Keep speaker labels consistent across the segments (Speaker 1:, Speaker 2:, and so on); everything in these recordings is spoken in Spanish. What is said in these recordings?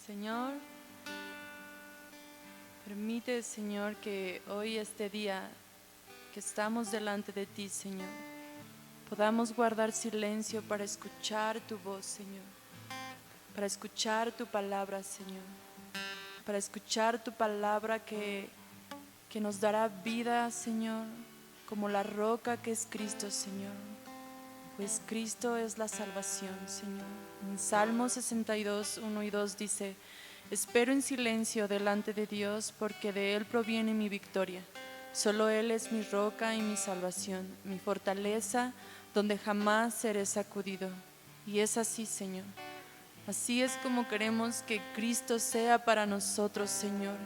Speaker 1: Señor, permite, Señor, que hoy, este día que estamos delante de ti, Señor, podamos guardar silencio para escuchar tu voz, Señor, para escuchar tu palabra, Señor, para escuchar tu palabra que nos dará vida, Señor, como la roca que es Cristo, Señor. Pues Cristo es la salvación, Señor. En Salmo 62, 1 y 2 dice: espero en silencio delante de Dios, porque de Él proviene mi victoria. Solo Él es mi roca y mi salvación, mi fortaleza, donde jamás seré sacudido. Y es así, Señor. Así es como queremos que Cristo sea para nosotros, Señor.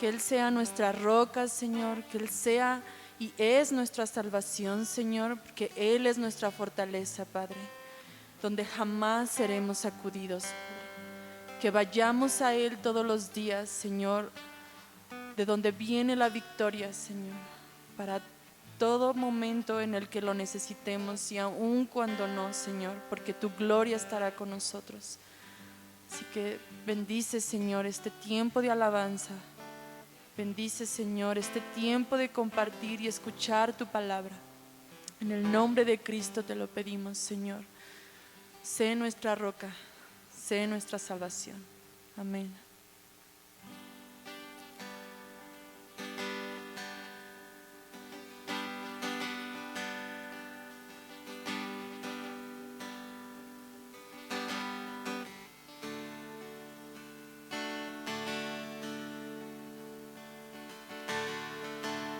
Speaker 1: Que Él sea nuestra roca, Señor. Que Él sea y es nuestra salvación, Señor, porque Él es nuestra fortaleza, Padre, donde jamás seremos sacudidos, Padre. Que vayamos a Él todos los días, Señor, de donde viene la victoria, Señor, para todo momento en el que lo necesitemos y aun cuando no, Señor, porque tu gloria estará con nosotros. Así que bendice, Señor, este tiempo de alabanza. Bendice, Señor, este tiempo de compartir y escuchar tu palabra. En el nombre de Cristo te lo pedimos, Señor. Sé nuestra roca, sé nuestra salvación. Amén.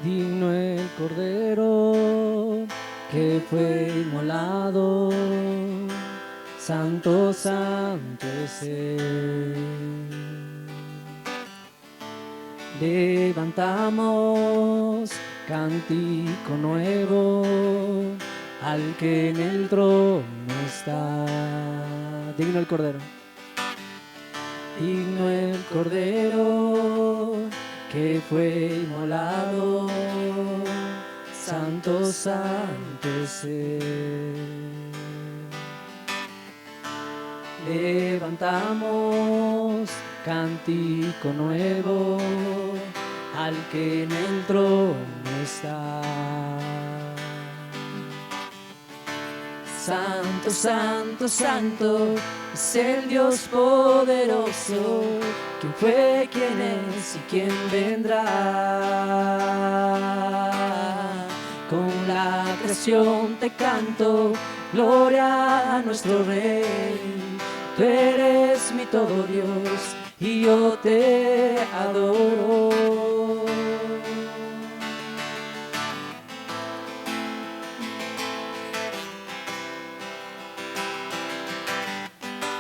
Speaker 2: Digno el Cordero que fue inmolado, santo, santo es Él. Levantamos cántico nuevo al que en el trono está. Digno el Cordero. Digno el Cordero que fue inmolado, santo, santo es Él. Levantamos cántico nuevo al que en el trono está. Santo, santo, santo es el Dios poderoso, quien fue, quién es y quién vendrá. Con la creación te canto, gloria a nuestro Rey. Tú eres mi todo Dios y yo te adoro.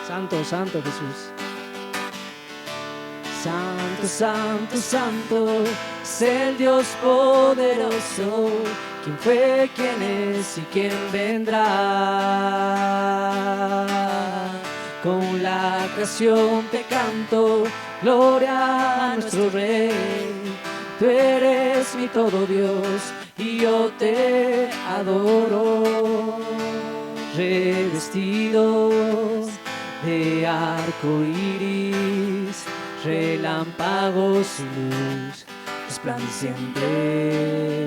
Speaker 2: Santo, santo Jesús. Santo, santo, santo es el Dios poderoso, quien fue, quién es y quién vendrá. Con la creación te canto, gloria a nuestro Rey. Tú eres mi todo Dios y yo te adoro. Revestidos de arco iris, relámpagos y luz resplandeciente,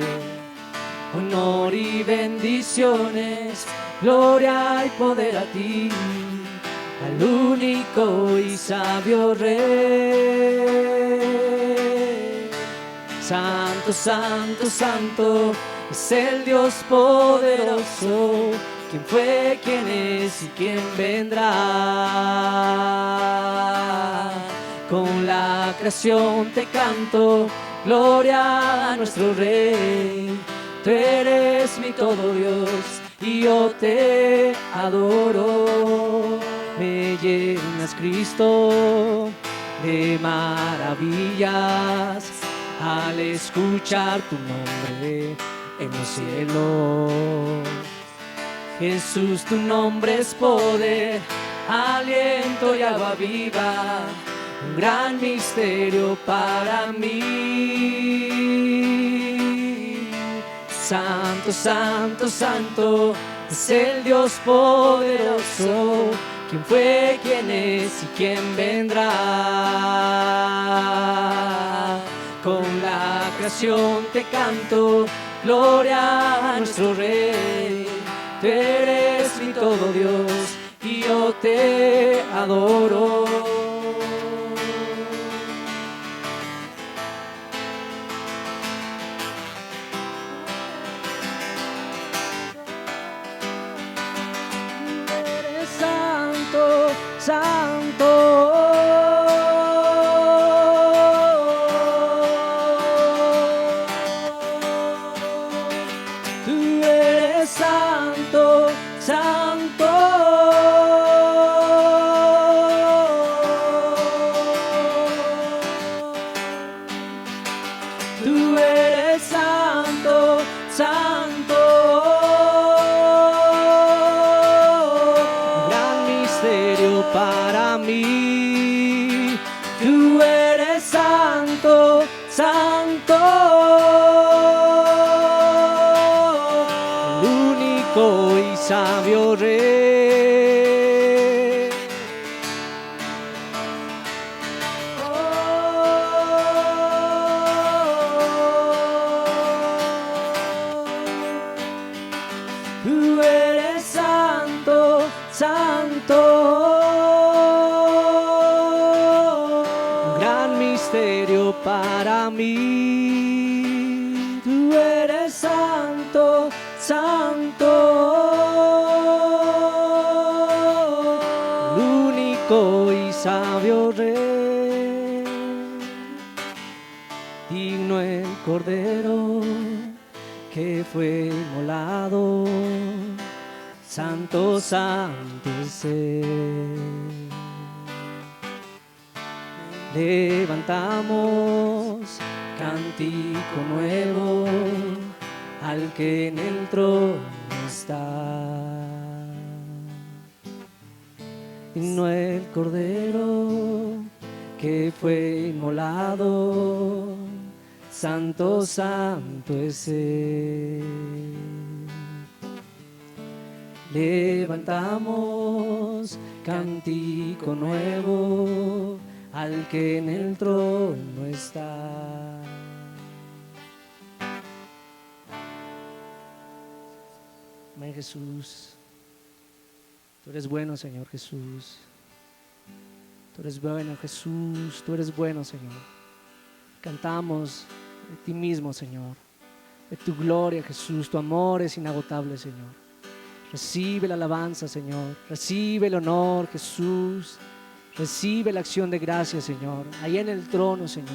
Speaker 2: honor y bendiciones, gloria y poder a ti, al único y sabio Rey. Santo, santo, santo es el Dios poderoso, quien fue, quién es y quién vendrá. Con la creación te canto, gloria a nuestro Rey. Tú eres mi todo Dios y yo te adoro. Me llenas, Cristo, de maravillas al escuchar tu nombre en los cielos. Jesús, tu nombre es poder, aliento y agua viva, un gran misterio para mí. Santo, santo, santo es el Dios poderoso, quién fue, quién es y quién vendrá. Con la creación te canto, gloria a nuestro Rey. Tú eres mi todo, Dios, y yo te adoro. Eres santo, santo. Tú eres santo, santo. Tú eres santo, santo. Gran misterio para mí. Tú eres santo, santo. El único y sabio Rey. Tú eres santo, santo. Un gran misterio para mí. Tú eres santo, santo. El único y sabio Rey. Digno el Cordero que fue inmolado, santo, santo es Él. Levantamos cántico nuevo al que en el trono está. Digno el Cordero que fue inmolado, santo, santo es Él. Levantamos cántico nuevo al que en el trono está. Amén, Jesús. Tú eres bueno, Señor Jesús. Tú eres bueno, Jesús. Tú eres bueno, Señor. Cantamos de ti mismo, Señor, de tu gloria, Jesús. Tu amor es inagotable, Señor. Recibe la alabanza, Señor. Recibe el honor, Jesús. Recibe la acción de gracias, Señor, ahí en el trono, Señor.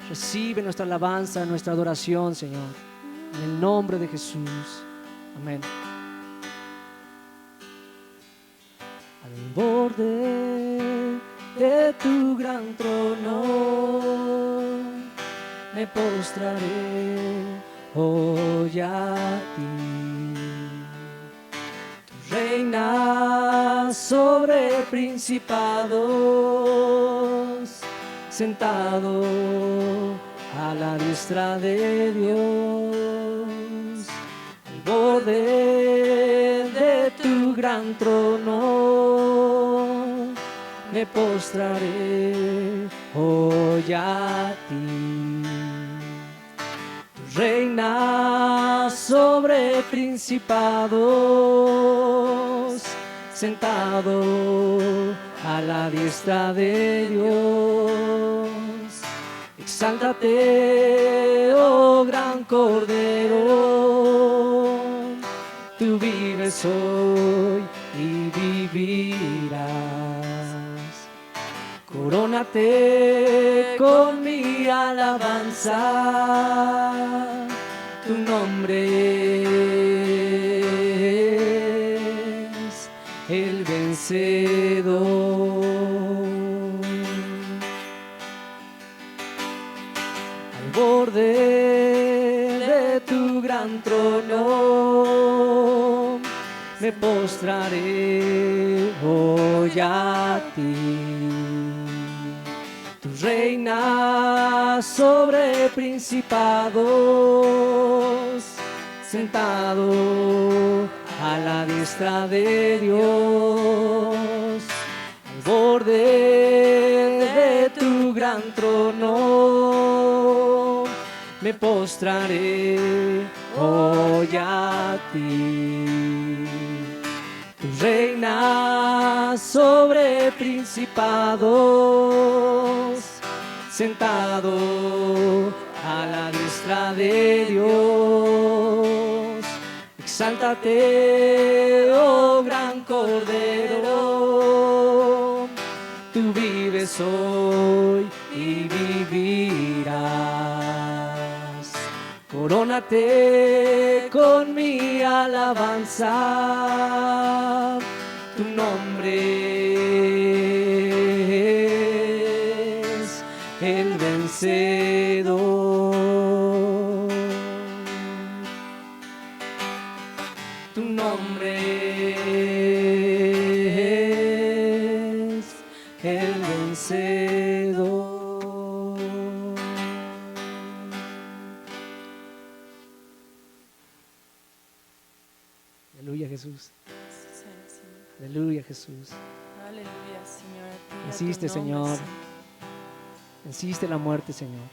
Speaker 2: Recibe nuestra alabanza, nuestra adoración, Señor, en el nombre de Jesús. Amén. Al borde de tu gran trono me postraré hoy a ti. Tú reinas sobre principados, sentado a la diestra de Dios. Al borde de tu gran trono me postraré hoy a ti. Tú reinas sobre principados, sentado a la diestra de Dios. Exáltate, oh gran Cordero, tú vives hoy y vivirás. Corónate con mi alabanza, tu nombre es el vencedor. Al borde de tu gran trono me postraré hoy a ti. Tú reinas sobre principados, sentado a la diestra de Dios, al borde de tu gran trono, me postraré hoy a ti. Tú reinas sobre principados, sentado a la diestra de Dios. Exáltate, oh gran Cordero, tú vives hoy y vivirás. Corónate con mi alabanza, tu nombre es el vencedor. Tu nombre es el vencedor. Aleluya, Jesús. Aleluya, Jesús.
Speaker 1: Aleluya, Señor. A ti, a tu
Speaker 2: Venciste,
Speaker 1: nombre,
Speaker 2: Señor. Venciste la muerte, Señor.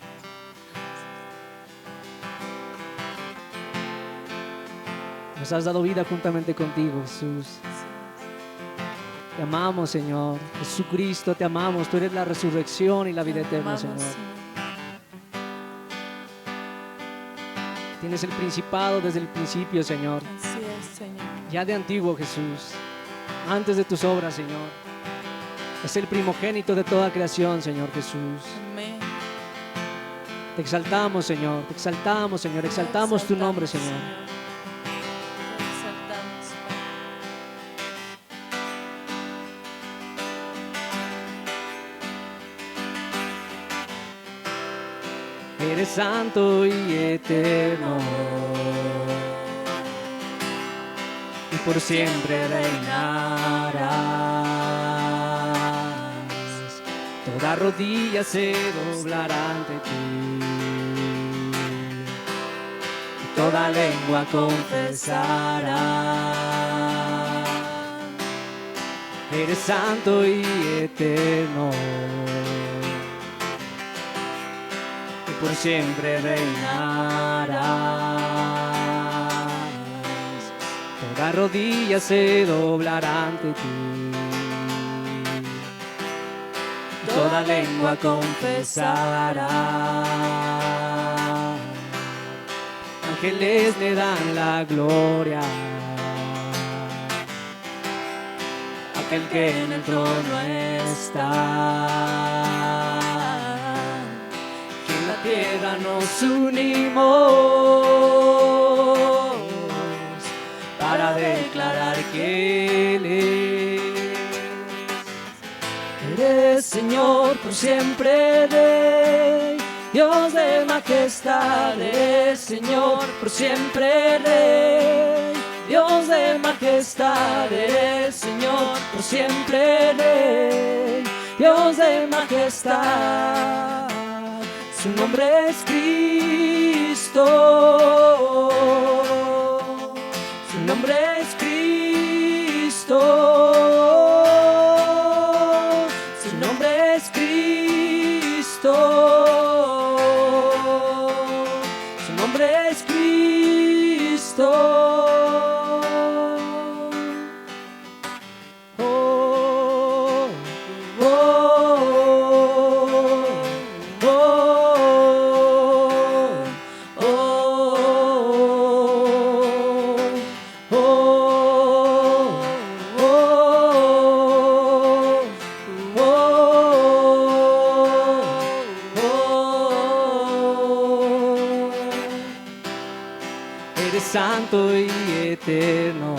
Speaker 2: Nos has dado vida juntamente contigo, Jesús. Te amamos, Señor. Jesucristo, te amamos. Tú eres la resurrección y la vida eterna, Señor. Tienes el principado desde el principio, Señor.
Speaker 1: Así es, Señor.
Speaker 2: Ya de antiguo, Jesús. Antes de tus obras, Señor. Es el primogénito de toda creación, Señor Jesús.
Speaker 1: Amén.
Speaker 2: Te exaltamos, Señor. Te exaltamos, Señor. Exaltamos tu nombre, Señor.
Speaker 1: Te exaltamos, Padre.
Speaker 2: Eres santo y eterno, y por siempre reinarás. Toda rodilla se doblará ante ti, y toda lengua confesará. Eres santo y eterno, por siempre reinarás. Toda rodilla se doblará ante ti, toda lengua confesará. Ángeles le dan la gloria, aquel que en el trono está. Tierra nos unimos para declarar que Él eres Señor por siempre, Rey, Dios de majestad. Eres Señor por siempre, Rey, Dios de majestad. Eres Señor por siempre, Rey, Dios de majestad. Su nombre es Cristo, su nombre es Cristo, su nombre es Cristo, su nombre es Cristo. Santo y eterno,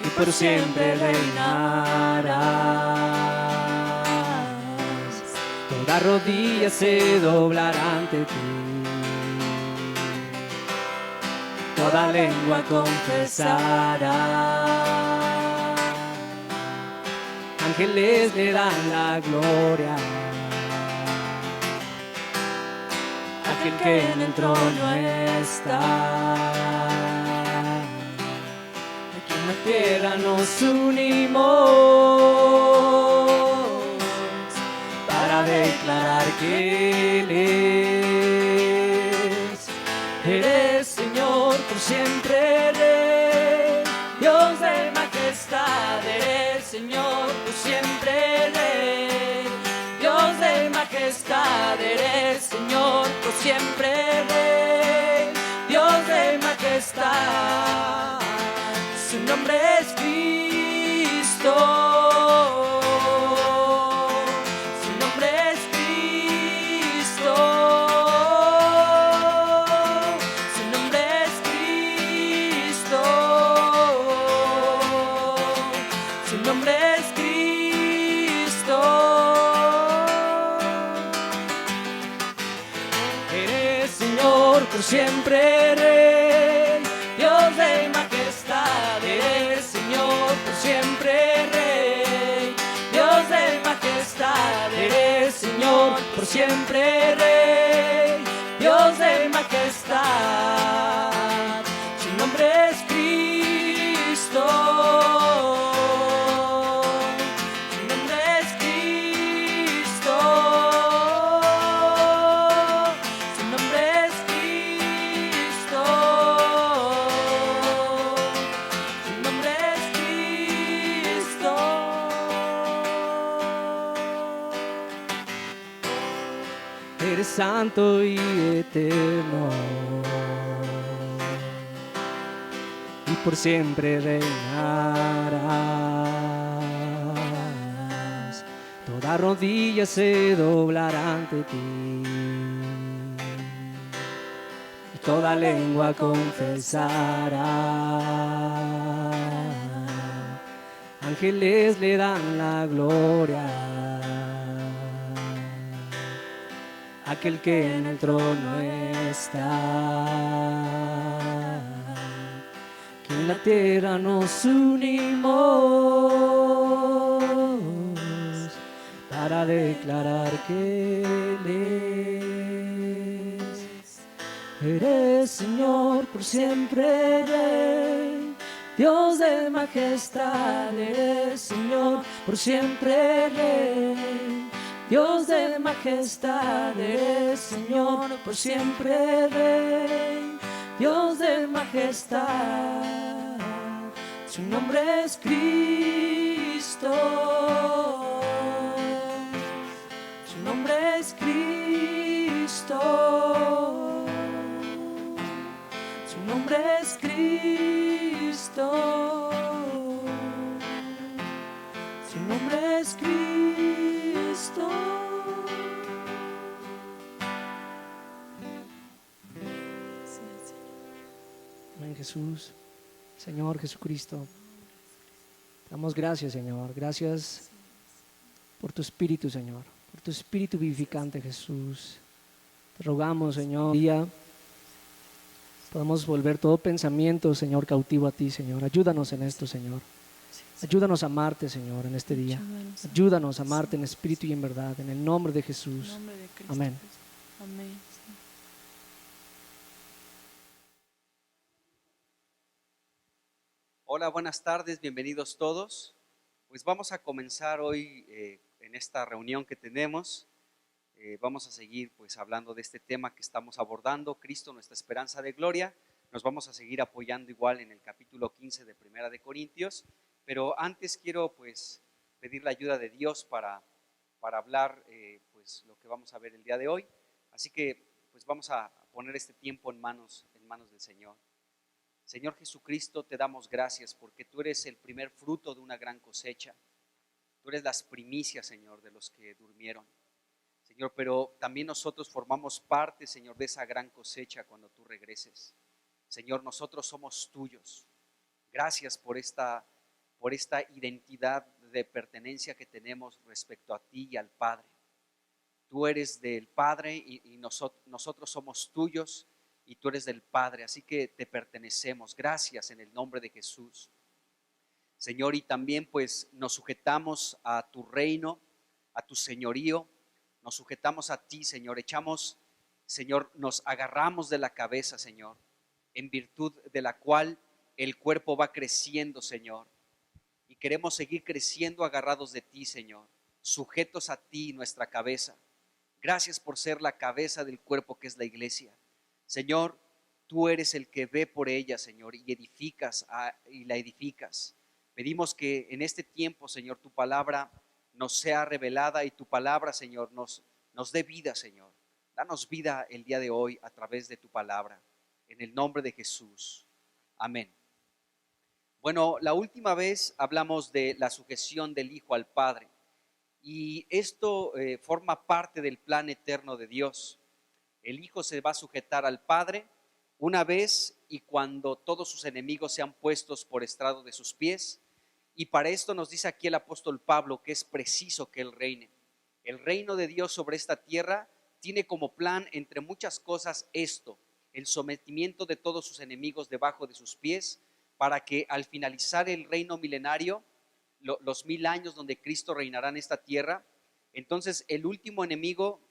Speaker 2: y por siempre reinarás. Toda rodilla se doblará ante ti, toda lengua confesará. Ángeles le dan la gloria, aquel que en el trono está. Aquí en la tierra nos unimos para declarar que Él es. Eres Señor por siempre, Rey, Dios de majestad. Eres Señor por siempre, Rey, Dios de majestad. Eres Señor por siempre, Rey, Dios de majestad. Su nombre es Cristo. Su nombre es Cristo. Su nombre es Cristo. Su nombre es Cristo. Eres Señor por siempre, Rey, Dios de majestad. Eres Señor por siempre, Rey, Dios de majestad. Eres Señor por siempre, Rey, Dios de majestad. Su nombre es Cristo. Su nombre es Cristo. Su nombre es Cristo. Su nombre es Cristo. Eres santo y eterno, y por siempre reinarás. Toda rodilla se doblará ante ti, y toda lengua confesará. Ángeles le dan la gloria a aquel que en el trono está. Que en la tierra nos unimos para declarar que Él es. Eres Señor por siempre, Rey, Dios de majestad. Eres Señor por siempre, Rey, Dios de majestad. Eres Señor por siempre, Rey, Dios de majestad. Su nombre es Cristo. Su nombre es Cristo. Su nombre es Cristo. Su nombre es Cristo. Amén, Jesús. Señor Jesucristo, te damos gracias, Señor. Gracias por tu Espíritu, Señor, por tu Espíritu vivificante, Jesús. Te rogamos, Señor, día podamos volver todo pensamiento, Señor, cautivo a ti, Señor. Ayúdanos en esto, Señor. Ayúdanos a amarte, Señor, en este día. Ayúdanos a amarte en espíritu y en verdad, en el nombre de Jesús. Amén.
Speaker 1: Amén.
Speaker 3: Hola, buenas tardes, bienvenidos todos. Pues vamos a comenzar hoy en esta reunión que tenemos. Vamos a seguir pues hablando de este tema que estamos abordando, Cristo, nuestra esperanza de gloria. Nos vamos a seguir apoyando igual en el capítulo 15 de Primera de Corintios, pero antes quiero pues pedir la ayuda de Dios para hablar pues lo que vamos a ver el día de hoy. Así que pues vamos a poner este tiempo en manos del Señor. Señor Jesucristo, te damos gracias porque tú eres el primer fruto de una gran cosecha. Tú eres las primicias, Señor, de los que durmieron. Señor, pero también nosotros formamos parte, Señor, de esa gran cosecha cuando tú regreses. Señor, nosotros somos tuyos. Gracias por esta identidad de pertenencia que tenemos respecto a ti y al Padre. Tú eres del Padre y nosotros somos tuyos y tú eres del Padre, así que te pertenecemos. Gracias en el nombre de Jesús. Señor, y también pues nos sujetamos a tu reino, a tu señorío, nos sujetamos a ti, Señor. Echamos, Señor, nos agarramos de la cabeza, Señor, en virtud de la cual el cuerpo va creciendo, Señor. Y queremos seguir creciendo agarrados de ti, Señor, sujetos a ti, nuestra cabeza. Gracias por ser la cabeza del cuerpo que es la iglesia. Señor, tú eres el que ve por ella, Señor, y y la edificas. Pedimos que en este tiempo, Señor, tu palabra nos sea revelada y tu palabra, Señor, nos dé vida, Señor. Danos vida el día de hoy a través de tu palabra. En el nombre de Jesús. Amén. Bueno, la última vez hablamos de la sujeción del Hijo al Padre. Y esto forma parte del plan eterno de Dios. El Hijo se va a sujetar al Padre una vez y cuando todos sus enemigos sean puestos por estrado de sus pies. Y para esto nos dice aquí el apóstol Pablo que es preciso que Él reine. El reino de Dios sobre esta tierra tiene como plan, entre muchas cosas, esto: el sometimiento de todos sus enemigos debajo de sus pies, para que al finalizar el reino milenario, los 1000 años donde Cristo reinará en esta tierra, entonces el último enemigo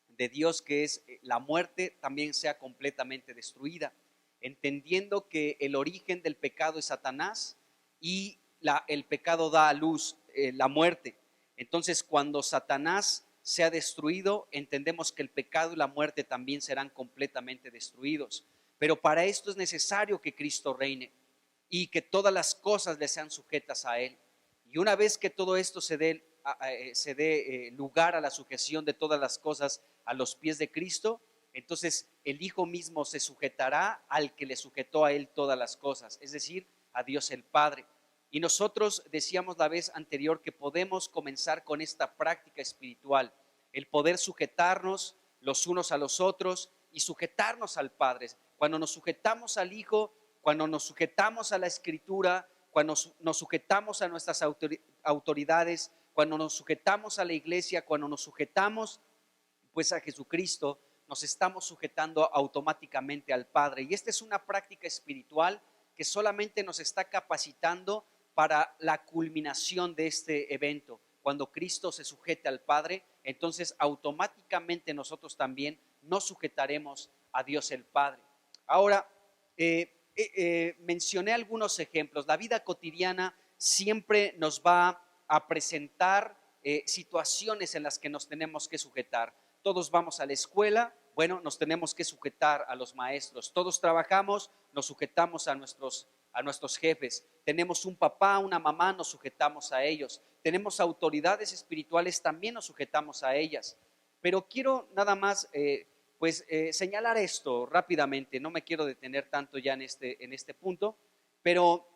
Speaker 3: de Dios, que es la muerte, también sea completamente destruida, entendiendo que el origen del pecado es Satanás y el pecado da a luz la muerte. Entonces, cuando Satanás sea destruido, entendemos que el pecado y la muerte también serán completamente destruidos. Pero para esto es necesario que Cristo reine y que todas las cosas le sean sujetas a Él. Y una vez que todo esto se dé lugar a la sujeción de todas las cosas a los pies de Cristo, entonces el Hijo mismo se sujetará al que le sujetó a Él todas las cosas, es decir, a Dios el Padre. Y nosotros decíamos la vez anterior que podemos comenzar con esta práctica espiritual, el poder sujetarnos los unos a los otros y sujetarnos al Padre. Cuando nos sujetamos al Hijo, cuando nos sujetamos a la Escritura, cuando nos sujetamos a nuestras autoridades, cuando nos sujetamos a la iglesia, cuando nos sujetamos pues a Jesucristo, nos estamos sujetando automáticamente al Padre. Y esta es una práctica espiritual que solamente nos está capacitando para la culminación de este evento. Cuando Cristo se sujete al Padre, entonces automáticamente nosotros también nos sujetaremos a Dios el Padre. Ahora, mencioné algunos ejemplos. La vida cotidiana siempre nos va a presentar situaciones en las que nos tenemos que sujetar. Todos vamos a la escuela, bueno, nos tenemos que sujetar a los maestros. Todos trabajamos, nos sujetamos a nuestros jefes. Tenemos un papá, una mamá, nos sujetamos a ellos. Tenemos autoridades espirituales, también nos sujetamos a ellas. Pero quiero nada más señalar esto rápidamente. No me quiero detener tanto ya en este punto, pero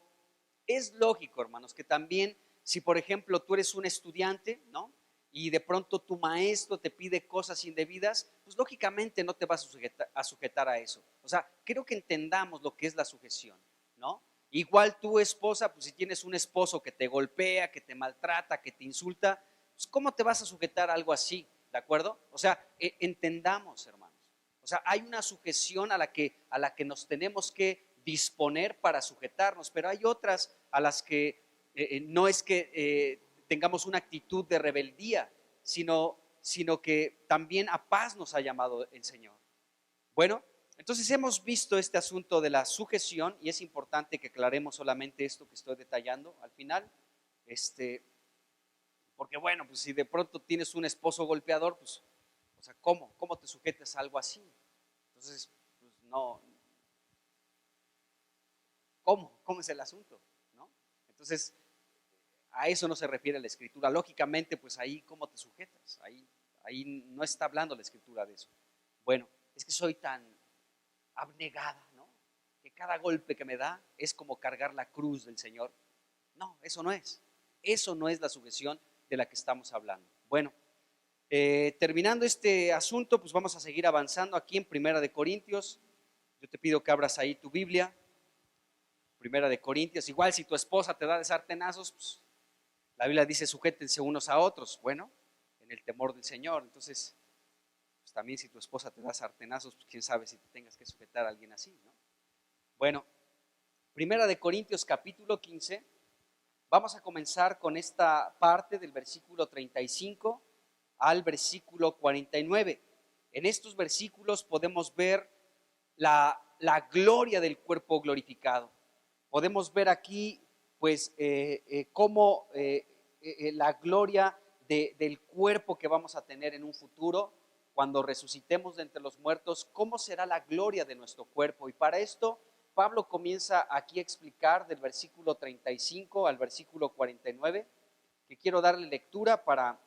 Speaker 3: es lógico, hermanos, que también si por ejemplo tú eres un estudiante, ¿no?, y de pronto tu maestro te pide cosas indebidas, pues lógicamente no te vas a sujetar a eso. O sea, creo que entendamos lo que es la sujeción, ¿no? Igual tu esposa, pues si tienes un esposo que te golpea, que te maltrata, que te insulta, pues ¿cómo te vas a sujetar a algo así? ¿De acuerdo? O sea, entendamos, hermanos. O sea, hay una sujeción a la que nos tenemos que disponer para sujetarnos, pero hay otras a las que no es que tengamos una actitud de rebeldía, sino que también a paz nos ha llamado el Señor. Bueno, entonces hemos visto este asunto de la sujeción y es importante que aclaremos solamente esto que estoy detallando al final, porque bueno, pues si de pronto tienes un esposo golpeador, pues, o sea, ¿cómo te sujetas a algo así? Entonces, pues no, ¿cómo es el asunto? ¿No? Entonces, a eso no se refiere la Escritura. Lógicamente, pues ahí ¿cómo te sujetas? Ahí no está hablando la Escritura de eso. Bueno, es que soy tan abnegada, ¿no?, que cada golpe que me da es como cargar la cruz del Señor. No, eso no es. Eso no es la sujeción de la que estamos hablando. Bueno, terminando este asunto, pues vamos a seguir avanzando aquí en Primera de Corintios. Yo te pido que abras ahí tu Biblia. Primera de Corintios. Igual si tu esposa te da de sartenazos, pues la Biblia dice sujétense unos a otros. Bueno, en el temor del Señor. Entonces, pues también si tu esposa te da sartenazos, pues quién sabe si te tengas que sujetar a alguien así, ¿no? Bueno, Primera de Corintios capítulo 15. Vamos a comenzar con esta parte del versículo 35 al versículo 49. En estos versículos podemos ver la gloria del cuerpo glorificado. Podemos ver aquí pues cómo la gloria del cuerpo que vamos a tener en un futuro, cuando resucitemos de entre los muertos, cómo será la gloria de nuestro cuerpo. Y para esto Pablo comienza aquí a explicar del versículo 35 al versículo 49, que quiero darle lectura para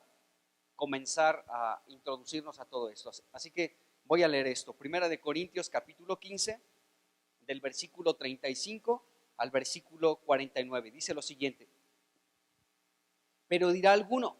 Speaker 3: comenzar a introducirnos a todo esto. Así que voy a leer esto. Primera de Corintios capítulo 15, del versículo 35 al versículo 49. Dice lo siguiente: pero dirá alguno,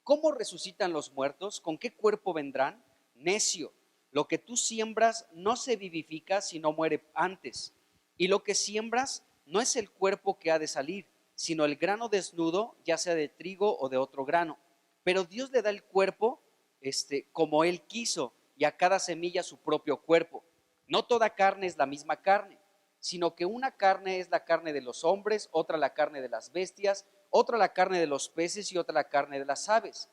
Speaker 3: ¿cómo resucitan los muertos? ¿Con qué cuerpo vendrán? Necio, lo que tú siembras no se vivifica, sino muere antes. Y lo que siembras no es el cuerpo que ha de salir, sino el grano desnudo, ya sea de trigo o de otro grano. Pero Dios le da el cuerpo como Él quiso, y a cada semilla su propio cuerpo. No toda carne es la misma carne, sino que una carne es la carne de los hombres, otra la carne de las bestias, otra la carne de los peces y otra la carne de las aves.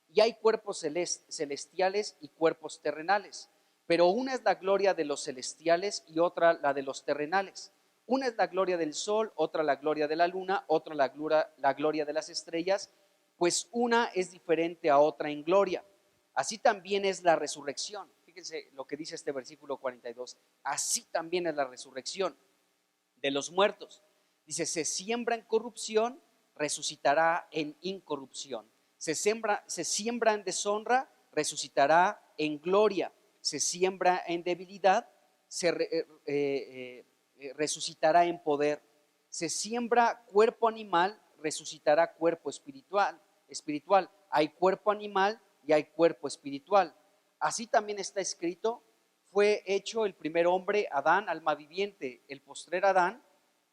Speaker 3: Y hay cuerpos celestiales y cuerpos terrenales, pero una es la gloria de los celestiales y otra la de los terrenales. Una es la gloria del sol, otra la gloria de la luna, otra la gloria de las estrellas, pues una es diferente a otra en gloria. Así también es la resurrección. Fíjense lo que dice este versículo 42. Así también es la resurrección de los muertos. Dice, se siembra en corrupción, resucitará en incorrupción. Se siembra en deshonra, resucitará en gloria. Se siembra en debilidad, resucitará en poder. Se siembra cuerpo animal, resucitará cuerpo espiritual. Hay cuerpo animal y hay cuerpo espiritual. Así también está escrito: fue hecho el primer hombre, Adán, alma viviente; el postrer Adán,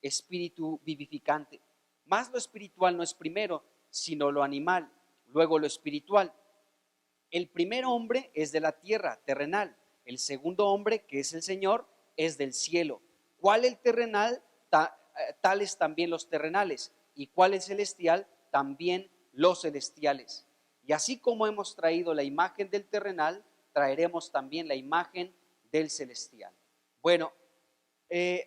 Speaker 3: espíritu vivificante. Mas lo espiritual no es primero, sino lo animal, luego lo espiritual. El primer hombre es de la tierra, terrenal; el segundo hombre, que es el Señor, es del cielo. ¿Cuál el terrenal? Tales también los terrenales. ¿Y cuál el celestial? También los celestiales. Y así como hemos traído la imagen del terrenal, traeremos también la imagen del celestial. Bueno,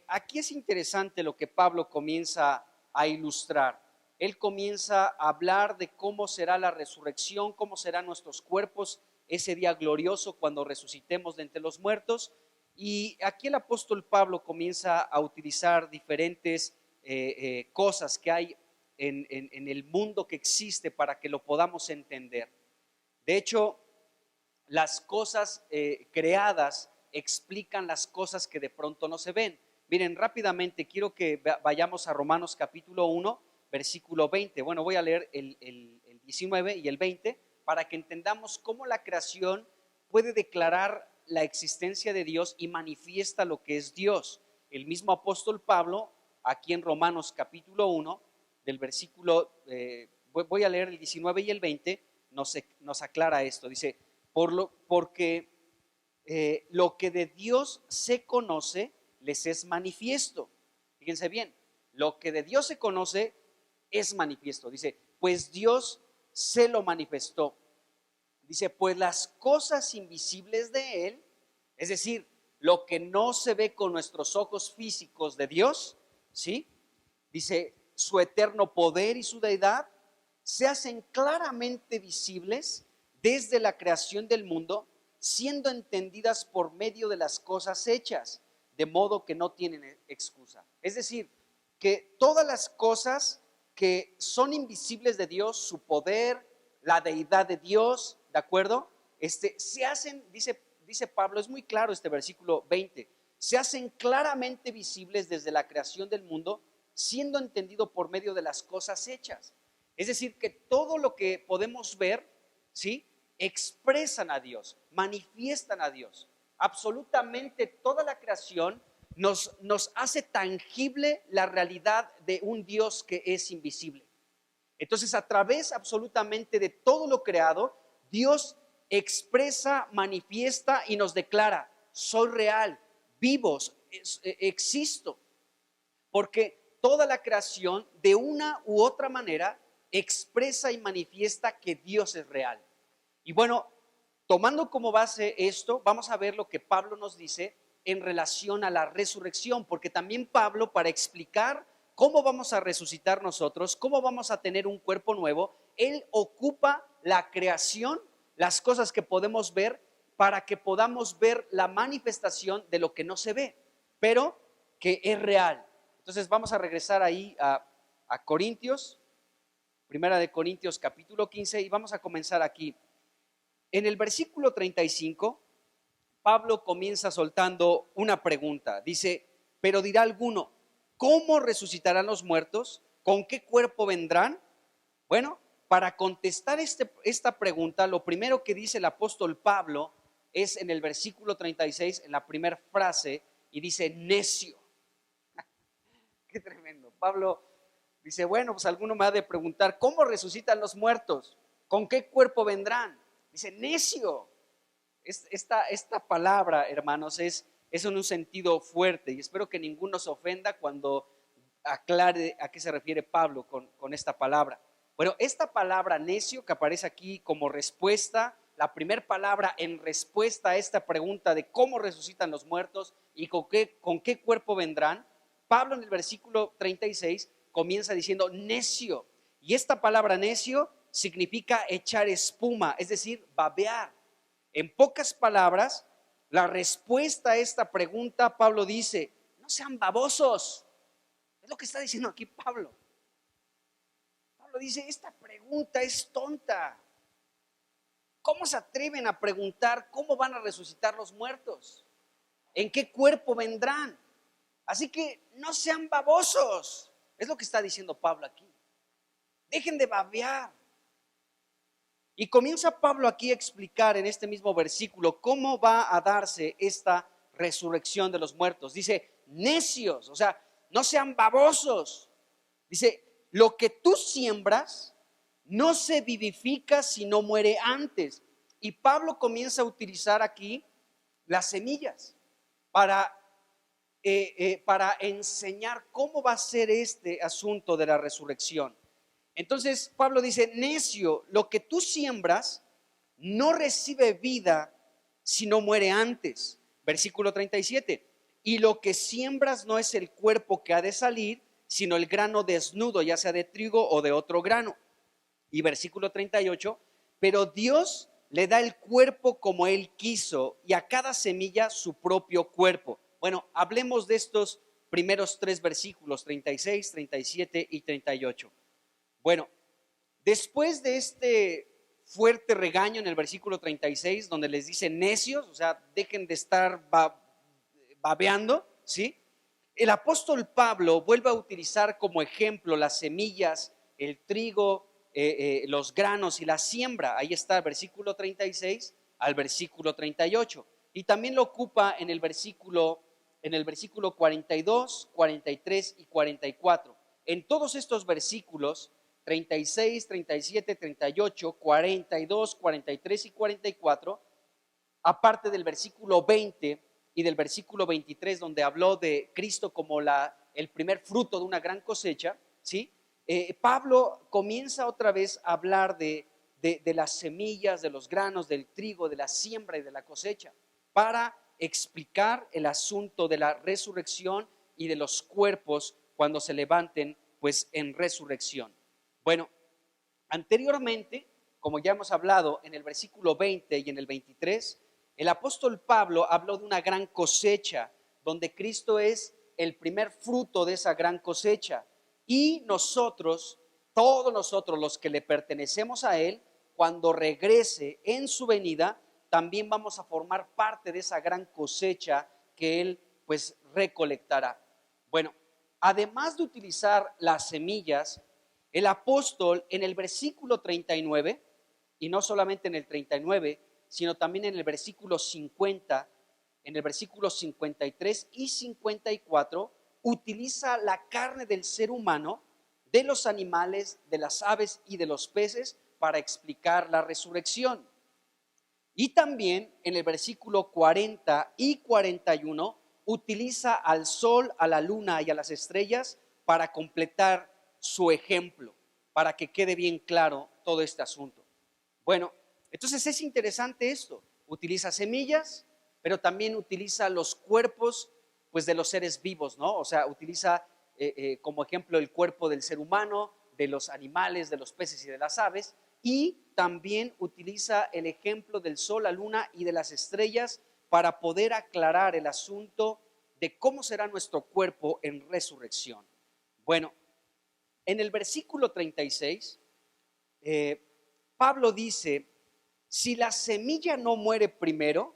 Speaker 3: aquí es interesante lo que Pablo comienza a ilustrar. Él comienza a hablar de cómo será la resurrección, cómo serán nuestros cuerpos ese día glorioso cuando resucitemos de entre los muertos. Y aquí el apóstol Pablo comienza a utilizar diferentes cosas que hay en el mundo que existe para que lo podamos entender. De hecho, las cosas creadas explican las cosas que de pronto no se ven. Miren, rápidamente quiero que vayamos a Romanos capítulo 1, versículo 20. Bueno, voy a leer el 19 y el 20 para que entendamos cómo la creación puede declarar la existencia de Dios y manifiesta lo que es Dios. El mismo apóstol Pablo, aquí en Romanos capítulo 1, del versículo, voy a leer el 19 y el 20, nos aclara esto. Dice, porque lo que de Dios se conoce les es manifiesto. Fíjense bien, lo que de Dios se conoce es manifiesto. Dice, pues Dios se lo manifestó. Dice, pues las cosas invisibles de Él, es decir, lo que no se ve con nuestros ojos físicos de Dios, ¿sí? Dice, su eterno poder y su deidad se hacen claramente visibles desde la creación del mundo, siendo entendidas por medio de las cosas hechas, de modo que no tienen excusa. Es decir, que todas las cosas que son invisibles de Dios, su poder, la deidad de Dios, ¿de acuerdo? Se hacen, dice Pablo, es muy claro este versículo 20, se hacen claramente visibles desde la creación del mundo, siendo entendido por medio de las cosas hechas. Es decir, que todo lo que podemos ver, ¿sí?, expresan a Dios, manifiestan a Dios. Absolutamente toda la creación nos hace tangible la realidad de un Dios que es invisible. Entonces, a través absolutamente de todo lo creado, Dios expresa, manifiesta y nos declara: soy real, vivos, existo. Porque toda la creación, de una u otra manera, expresa y manifiesta que Dios es real. Y bueno, tomando como base esto, vamos a ver lo que Pablo nos dice en relación a la resurrección, porque también Pablo, para explicar cómo vamos a resucitar nosotros, cómo vamos a tener un cuerpo nuevo, él ocupa la creación, las cosas que podemos ver, para que podamos ver la manifestación de lo que no se ve, pero que es real. Entonces vamos a regresar ahí a Corintios, Primera de Corintios capítulo 15, y vamos a comenzar aquí. En el versículo 35, Pablo comienza soltando una pregunta. Dice, pero dirá alguno, ¿cómo resucitarán los muertos? ¿Con qué cuerpo vendrán? Bueno, para contestar esta pregunta, lo primero que dice el apóstol Pablo es en el versículo 36, en la primera frase, y dice, necio. Qué tremendo. Pablo dice, bueno, pues alguno me ha de preguntar, ¿cómo resucitan los muertos? ¿Con qué cuerpo vendrán? Dice, necio. Esta palabra, hermanos, es en un sentido fuerte, y espero que ninguno se ofenda cuando aclare a qué se refiere Pablo con esta palabra. Bueno, esta palabra necio que aparece aquí como respuesta, la primera palabra en respuesta a esta pregunta de cómo resucitan los muertos y con qué cuerpo vendrán, Pablo en el versículo 36 comienza diciendo necio, y esta palabra necio significa echar espuma, es decir, babear. En pocas palabras, la respuesta a esta pregunta, Pablo dice, no sean babosos. Es lo que está diciendo aquí Pablo. Pablo dice, esta pregunta es tonta. ¿Cómo se atreven a preguntar cómo van a resucitar los muertos? ¿En qué cuerpo vendrán? Así que no sean babosos. Es lo que está diciendo Pablo aquí. Dejen de babear. Y comienza Pablo aquí a explicar en este mismo versículo cómo va a darse esta resurrección de los muertos. Dice, necios, o sea, no sean babosos. Dice, lo que tú siembras no se vivifica si no muere antes. Y Pablo comienza a utilizar aquí las semillas para enseñar cómo va a ser este asunto de la resurrección. Entonces Pablo dice, necio, lo que tú siembras no recibe vida si no muere antes. Versículo 37, y lo que siembras no es el cuerpo que ha de salir, sino el grano desnudo, ya sea de trigo o de otro grano. Y versículo 38, pero Dios le da el cuerpo como Él quiso, y a cada semilla su propio cuerpo. Bueno, hablemos de estos primeros tres versículos, 36, 37 y 38. Bueno, después de este fuerte regaño en el versículo 36, donde les dice necios, o sea, dejen de estar babeando, ¿sí? El apóstol Pablo vuelve a utilizar como ejemplo las semillas, el trigo, los granos y la siembra. Ahí está el versículo 36 al versículo 38. Y también lo ocupa en el versículo 42, 43 y 44. En todos estos versículos 36, 37, 38, 42, 43 y 44, aparte del versículo 20 y del versículo 23, donde habló de Cristo como el primer fruto de una gran cosecha, ¿sí? Pablo comienza otra vez a hablar de las semillas, de los granos, del trigo, de la siembra y de la cosecha, para explicar el asunto de la resurrección y de los cuerpos cuando se levanten, pues en resurrección. Bueno, anteriormente, como ya hemos hablado en el versículo 20 y en el 23, el apóstol Pablo habló de una gran cosecha, donde Cristo es el primer fruto de esa gran cosecha. Y nosotros, todos nosotros los que le pertenecemos a Él, cuando regrese en su venida, también vamos a formar parte de esa gran cosecha que Él pues recolectará. Bueno, además de utilizar las semillas, el apóstol en el versículo 39, y no solamente en el 39, sino también en el versículo 50, en el versículo 53 y 54, utiliza la carne del ser humano, de los animales, de las aves y de los peces para explicar la resurrección. Y también en el versículo 40 y 41 utiliza al sol, a la luna y a las estrellas para completar su ejemplo, para que quede bien claro todo este asunto. Bueno, Entonces es interesante esto. Utiliza semillas, pero también utiliza los cuerpos pues, de los seres vivos, ¿no? O sea, utiliza como ejemplo el cuerpo del ser humano, de los animales, de los peces y de las aves, y también utiliza el ejemplo del sol, la luna y de las estrellas para poder aclarar el asunto de cómo será nuestro cuerpo en resurrección. Bueno, en el versículo 36, Pablo dice, si la semilla no muere primero,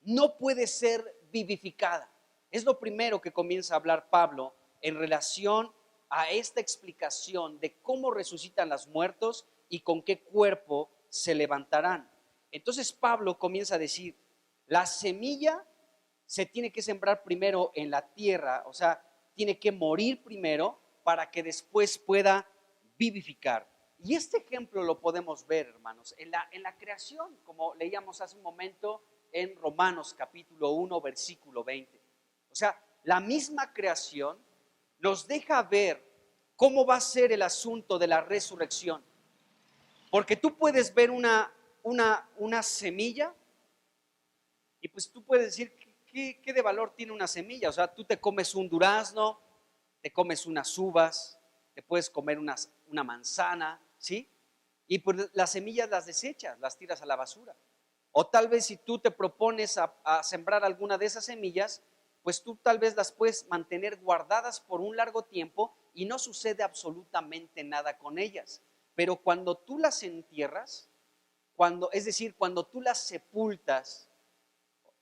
Speaker 3: no puede ser vivificada. Es lo primero que comienza a hablar Pablo en relación a esta explicación de cómo resucitan los muertos y con qué cuerpo se levantarán. Entonces Pablo comienza a decir, la semilla se tiene que sembrar primero en la tierra, o sea, tiene que morir primero para que después pueda vivificar. Y este ejemplo lo podemos ver, hermanos, en la creación, como leíamos hace un momento en Romanos capítulo 1, versículo 20. O sea, la misma creación nos deja ver cómo va a ser el asunto de la resurrección. Porque tú puedes ver una semilla y pues tú puedes decir, ¿qué de valor tiene una semilla? O sea, tú te comes un durazno, te comes unas uvas, te puedes comer una manzana, ¿sí? Y pues las semillas las desechas, las tiras a la basura. O tal vez si tú te propones a sembrar alguna de esas semillas, pues tú tal vez las puedes mantener guardadas por un largo tiempo y no sucede absolutamente nada con ellas. Pero cuando tú las entierras, es decir, cuando tú las sepultas,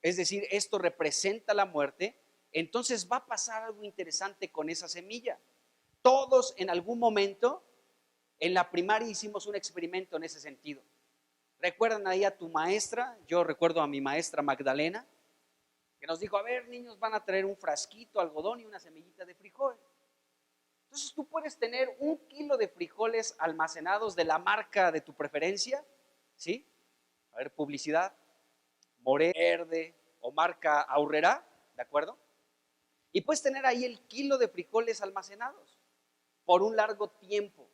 Speaker 3: es decir, esto representa la muerte, entonces va a pasar algo interesante con esa semilla. Todos en algún momento, en la primaria hicimos un experimento en ese sentido. ¿Recuerdan ahí a tu maestra? Yo recuerdo a mi maestra Magdalena, que nos dijo, a ver, niños, van a traer un frasquito, algodón y una semillita de frijol. Entonces tú puedes tener 1 kilo de frijoles almacenados de la marca de tu preferencia, ¿sí? A ver, publicidad, More Verde o marca Aurrera, ¿de acuerdo? Y puedes tener ahí el kilo de frijoles almacenados por un largo tiempo.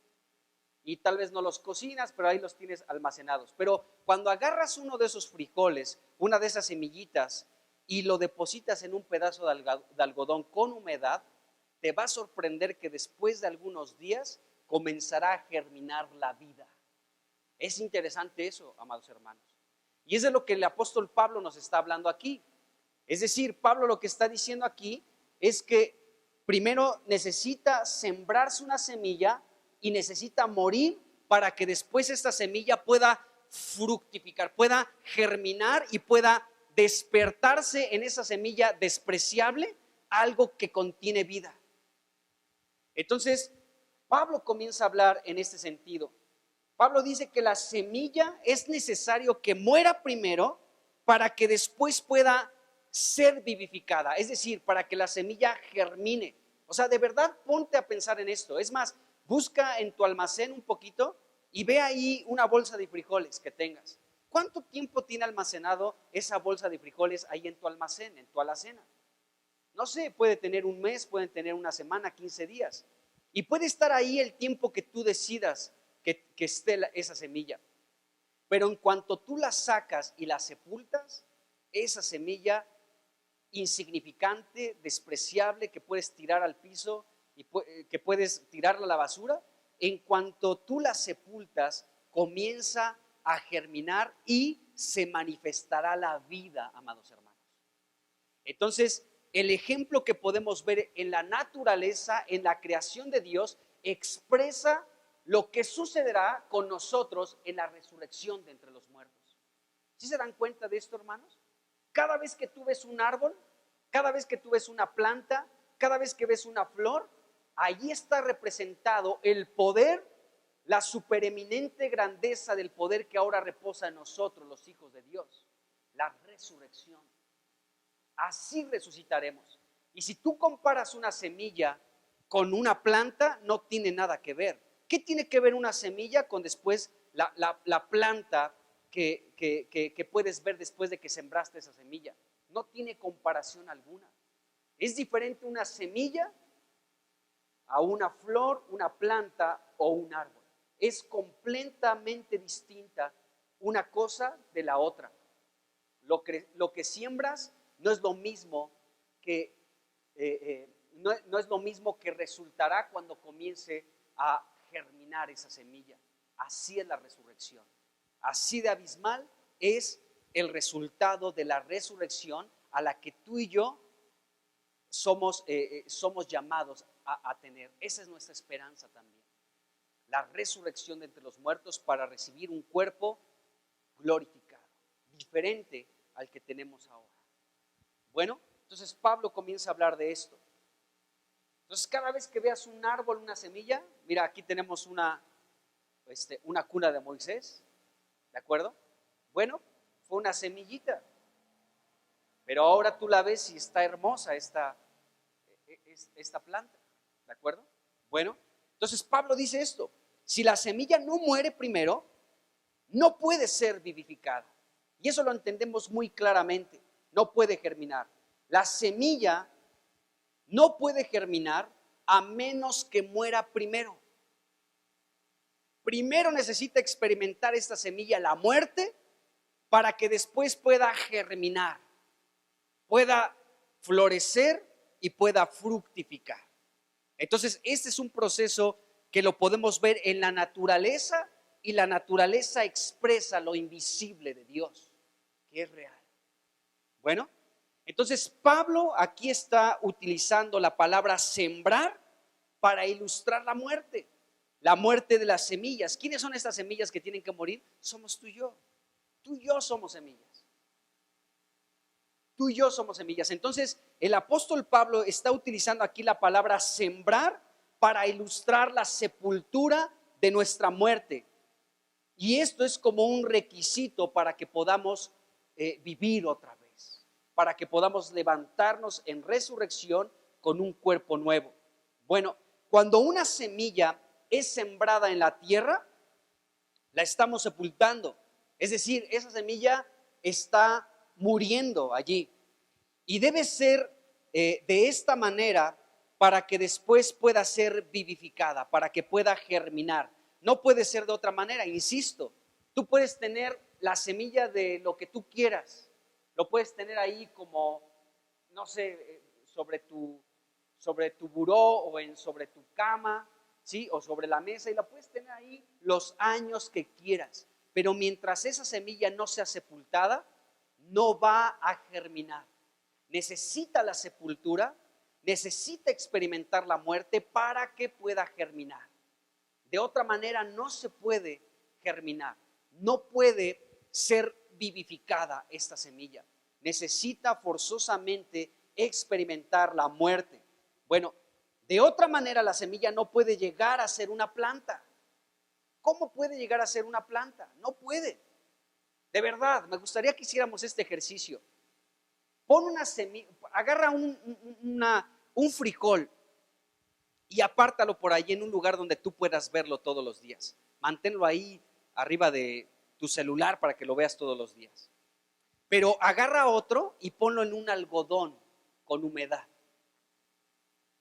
Speaker 3: Y tal vez no los cocinas, pero ahí los tienes almacenados. Pero cuando agarras uno de esos frijoles, una de esas semillitas, y lo depositas en un pedazo de algodón con humedad, te va a sorprender que después de algunos días comenzará a germinar la vida. Es interesante eso, amados hermanos. Y es de lo que el apóstol Pablo nos está hablando aquí. Es decir, Pablo lo que está diciendo aquí es que primero necesita sembrarse una semilla y necesita morir para que después esta semilla pueda fructificar, pueda germinar y pueda despertarse en esa semilla despreciable algo que contiene vida. Entonces, Pablo comienza a hablar en este sentido. Pablo dice que la semilla es necesario que muera primero para que después pueda ser vivificada, es decir, para que la semilla germine. O sea, de verdad ponte a pensar en esto. Es más, busca en tu almacén un poquito y ve ahí una bolsa de frijoles que tengas. ¿Cuánto tiempo tiene almacenado esa bolsa de frijoles ahí en tu almacén, en tu alacena? No sé, puede tener un mes, pueden tener una semana, 15 días. Y puede estar ahí el tiempo que tú decidas que esté esa semilla. Pero en cuanto tú la sacas y la sepultas, esa semilla insignificante, despreciable, que puedes tirar al piso y que puedes tirarla a la basura, en cuanto tú la sepultas, comienza a germinar y se manifestará la vida, amados hermanos. Entonces, el ejemplo que podemos ver en la naturaleza, en la creación de Dios, expresa lo que sucederá con nosotros en la resurrección de entre los muertos. ¿Sí se dan cuenta de esto, hermanos? Cada vez que tú ves un árbol, cada vez que tú ves una planta, cada vez que ves una flor, allí está representado el poder, la supereminente grandeza del poder que ahora reposa en nosotros, los hijos de Dios, la resurrección. Así resucitaremos. Y si tú comparas una semilla con una planta, no tiene nada que ver. ¿Qué tiene que ver una semilla con después la planta que puedes ver después de que sembraste esa semilla? No tiene comparación alguna. Es diferente una semilla a una flor, una planta o un árbol. Es completamente distinta una cosa de la otra. Lo que siembras no es lo mismo que no es lo mismo que resultará cuando comience a germinar esa semilla. Así es la resurrección. Así de abismal es el resultado de la resurrección a la que tú y yo somos llamados a tener. Esa es nuestra esperanza también. La resurrección de entre los muertos para recibir un cuerpo glorificado, diferente al que tenemos ahora. Bueno, entonces Pablo comienza a hablar de esto. Entonces cada vez que veas un árbol, una semilla, mira, aquí tenemos una cuna de Moisés, ¿de acuerdo? Bueno, fue una semillita, pero ahora tú la ves y está hermosa esta planta, ¿de acuerdo? Bueno, entonces Pablo dice esto: si la semilla no muere primero, no puede ser vivificada. Y eso lo entendemos muy claramente. No puede germinar. La semilla no puede germinar a menos que muera primero. Primero necesita experimentar esta semilla la muerte para que después pueda germinar, pueda florecer y pueda fructificar. Entonces, este es un proceso que lo podemos ver en la naturaleza, y la naturaleza expresa lo invisible de Dios, que es real. Bueno, entonces Pablo aquí está utilizando la palabra sembrar para ilustrar la muerte de las semillas. ¿Quiénes son estas semillas que tienen que morir? Somos tú y yo. Tú y yo somos semillas. Tú y yo somos semillas. Entonces, el apóstol Pablo está utilizando aquí la palabra sembrar para ilustrar la sepultura de nuestra muerte. Y esto es como un requisito para que podamos vivir otra vez, para que podamos levantarnos en resurrección con un cuerpo nuevo. Bueno, cuando una semilla es sembrada en la tierra, la estamos sepultando. Es decir, esa semilla está muriendo allí. Y debe ser de esta manera para que después pueda ser vivificada, para que pueda germinar. No puede ser de otra manera, insisto. Tú puedes tener la semilla de lo que tú quieras. Lo puedes tener ahí como, no sé, sobre tu buró o sobre tu cama, ¿sí? O sobre la mesa, y la puedes tener ahí los años que quieras. Pero mientras esa semilla no sea sepultada, no va a germinar. Necesita la sepultura, necesita experimentar la muerte para que pueda germinar. De otra manera no se puede germinar, no puede ser vivificada esta semilla. Necesita forzosamente experimentar la muerte. Bueno, de otra manera la semilla no puede llegar a ser una planta. ¿Cómo puede llegar a ser una planta? No puede. De verdad, me gustaría que hiciéramos este ejercicio. Pon una semilla, agarra un frijol y apártalo por ahí en un lugar donde tú puedas verlo todos los días. Manténlo ahí arriba de tu celular para que lo veas todos los días. Pero agarra otro y ponlo en un algodón con humedad.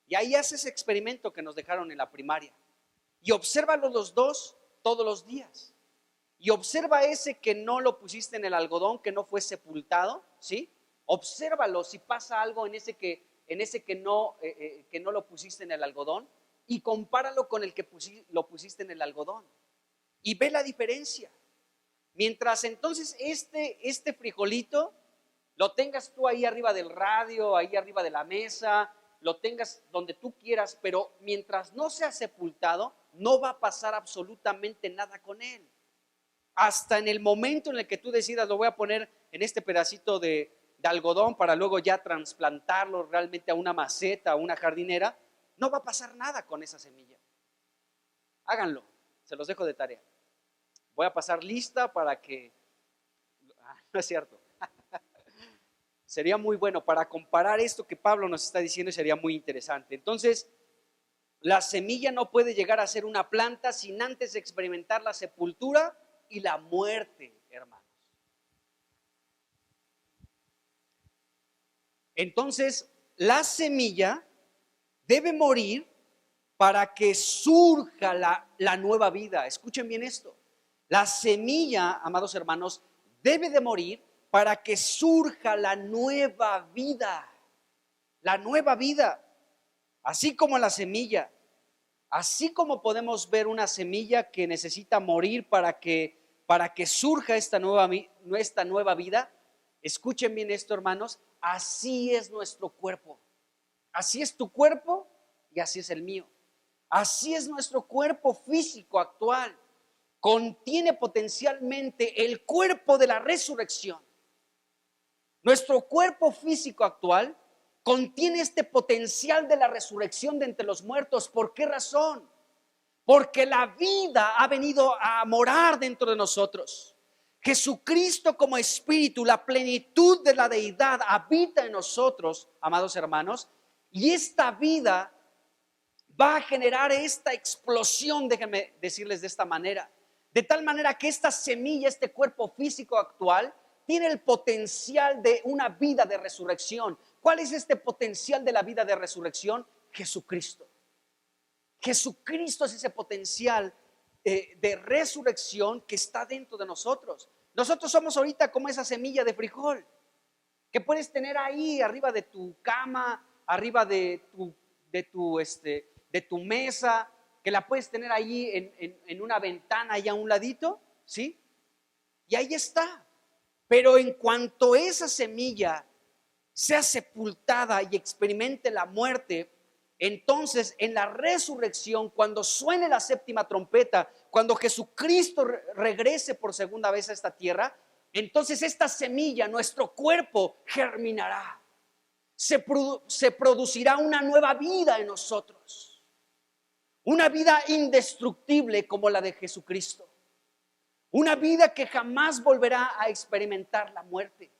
Speaker 3: Y ahí haces ese experimento que nos dejaron en la primaria. Y obsérvalos los dos todos los días. Y observa ese que no lo pusiste en el algodón, que no fue sepultado, ¿sí? Obsérvalo si pasa algo en ese que no lo pusiste en el algodón, y compáralo con el que lo pusiste en el algodón y ve la diferencia. Mientras entonces este frijolito lo tengas tú ahí arriba del radio, ahí arriba de la mesa, lo tengas donde tú quieras, pero mientras no sea sepultado, no va a pasar absolutamente nada con él. Hasta en el momento en el que tú decidas, lo voy a poner en este pedacito de algodón para luego ya trasplantarlo realmente a una maceta, a una jardinera, no va a pasar nada con esa semilla. Háganlo, se los dejo de tarea. Voy a pasar lista para que... no es cierto. Sería muy bueno para comparar esto que Pablo nos está diciendo, sería muy interesante. Entonces, la semilla no puede llegar a ser una planta sin antes experimentar la sepultura y la muerte, hermanos. Entonces, la semilla debe morir para que surja la nueva vida. Escuchen bien esto. La semilla, amados hermanos, debe de morir para que surja la nueva vida. La nueva vida, así como la semilla, así como podemos ver una semilla que necesita morir para que surja esta nueva vida. Escuchen bien esto, hermanos, así es nuestro cuerpo. Así es tu cuerpo y así es el mío. Así es nuestro cuerpo físico actual. Contiene potencialmente el cuerpo de la resurrección. Nuestro cuerpo físico actual contiene este potencial de la resurrección de entre los muertos. ¿Por qué razón? Porque la vida ha venido a morar dentro de nosotros. Jesucristo como espíritu, la plenitud de la deidad habita en nosotros, amados hermanos, y esta vida va a generar esta explosión, déjenme decirles de esta manera, de tal manera que esta semilla, este cuerpo físico actual, tiene el potencial de una vida de resurrección. ¿Cuál es este potencial de la vida de resurrección? Jesucristo. Jesucristo es ese potencial de resurrección que está dentro de nosotros. Nosotros somos ahorita como esa semilla de frijol que puedes tener ahí arriba de tu cama, arriba de tu mesa, que la puedes tener ahí en una ventana ahí a un ladito, ¿sí? Y ahí está. Pero en cuanto esa semilla sea sepultada y experimente la muerte, entonces en la resurrección, cuando suene la séptima trompeta, cuando Jesucristo regrese por segunda vez a esta tierra, entonces esta semilla, nuestro cuerpo, germinará. Se producirá una nueva vida en nosotros. Una vida indestructible como la de Jesucristo. Una vida que jamás volverá a experimentar la muerte.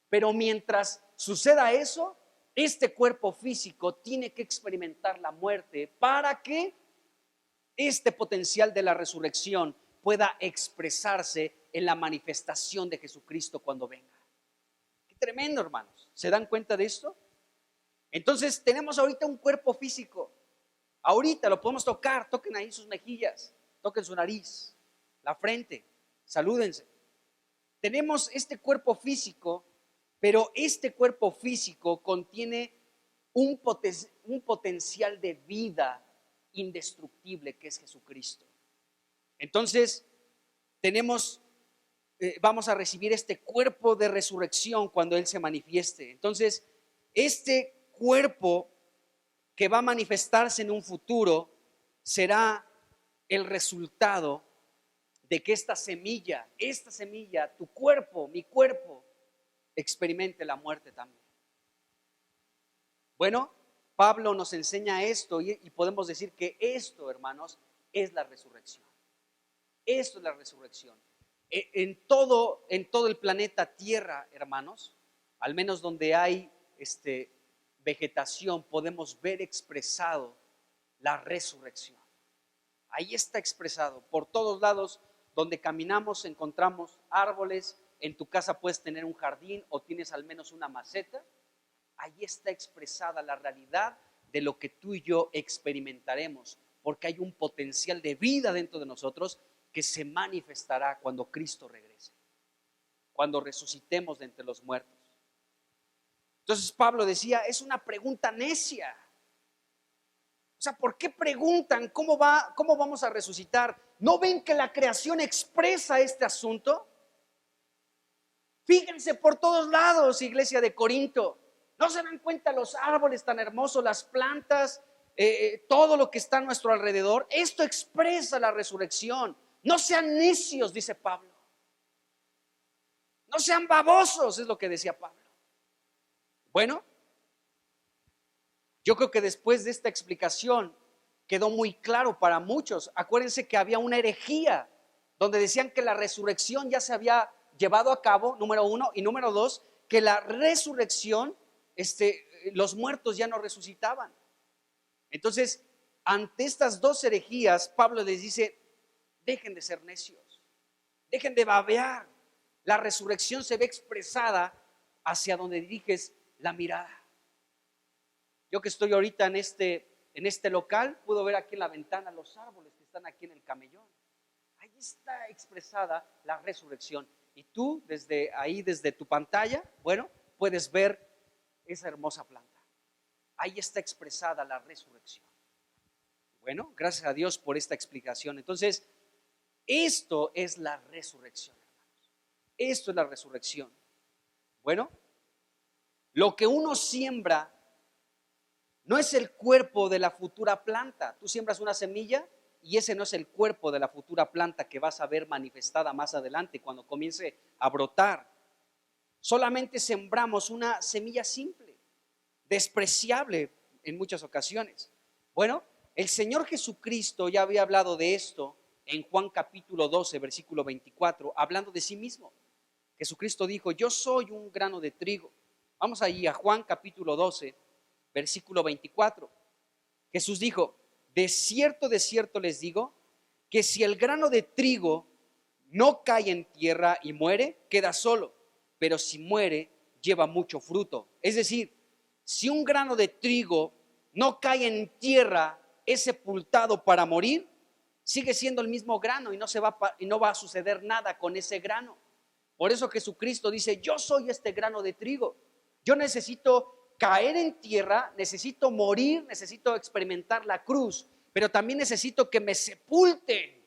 Speaker 3: Pero mientras suceda eso, este cuerpo físico tiene que experimentar la muerte para que este potencial de la resurrección pueda expresarse en la manifestación de Jesucristo cuando venga. Qué tremendo, hermanos. ¿Se dan cuenta de esto? Entonces tenemos ahorita un cuerpo físico. Ahorita lo podemos tocar. Toquen ahí sus mejillas, toquen su nariz, la frente, salúdense. Tenemos este cuerpo físico, pero este cuerpo físico contiene un potencial de vida indestructible que es Jesucristo. Entonces vamos a recibir este cuerpo de resurrección cuando Él se manifieste. Entonces este cuerpo que va a manifestarse en un futuro será el resultado de que esta semilla, tu cuerpo, mi cuerpo, experimente la muerte también. Bueno, Pablo nos enseña esto y podemos decir que esto, hermanos, es la resurrección. Esto es la resurrección. En todo el planeta Tierra, hermanos, al menos donde hay vegetación, podemos ver expresado la resurrección. Ahí está expresado. Por todos lados donde caminamos encontramos árboles. En tu casa puedes tener un jardín o tienes al menos una maceta. Ahí está expresada la realidad de lo que tú y yo experimentaremos, porque hay un potencial de vida dentro de nosotros que se manifestará cuando Cristo regrese, cuando resucitemos de entre los muertos. Entonces Pablo decía, es una pregunta necia. O sea, ¿por qué preguntan cómo vamos a resucitar? ¿No ven que la creación expresa este asunto? Fíjense por todos lados, iglesia de Corinto. ¿No se dan cuenta los árboles tan hermosos, las plantas, todo lo que está a nuestro alrededor? Esto expresa la resurrección. No sean necios, dice Pablo. No sean babosos, es lo que decía Pablo. Bueno, yo creo que después de esta explicación quedó muy claro para muchos. Acuérdense que había una herejía donde decían que la resurrección ya se había llevado a cabo, número uno, y número dos, que la resurrección, los muertos ya no resucitaban. Entonces, ante estas dos herejías, Pablo les dice, dejen de ser necios, dejen de babear. La resurrección se ve expresada hacia donde diriges la mirada. Yo que estoy ahorita en este local, puedo ver aquí en la ventana los árboles que están aquí en el camellón. Ahí está expresada la resurrección. Y tú desde ahí, desde tu pantalla, bueno, puedes ver esa hermosa planta. Ahí está expresada la resurrección. Bueno, gracias a Dios por esta explicación. Entonces, esto es la resurrección, hermanos. Esto es la resurrección. Bueno, lo que uno siembra no es el cuerpo de la futura planta. Tú siembras una semilla y ese no es el cuerpo de la futura planta que vas a ver manifestada más adelante cuando comience a brotar. Solamente sembramos una semilla simple, despreciable en muchas ocasiones. Bueno, el Señor Jesucristo ya había hablado de esto en Juan capítulo 12, versículo 24, hablando de sí mismo. Jesucristo dijo: yo soy un grano de trigo. Vamos ahí a Juan capítulo 12, versículo 24. Jesús dijo: de cierto les digo, que si el grano de trigo no cae en tierra y muere, queda solo, pero si muere, lleva mucho fruto. Es decir, si un grano de trigo no cae en tierra, es sepultado para morir, sigue siendo el mismo grano y no va a suceder nada con ese grano. Por eso Jesucristo dice: yo soy este grano de trigo. Yo necesito caer en tierra, necesito morir, necesito experimentar la cruz, pero también necesito que me sepulten.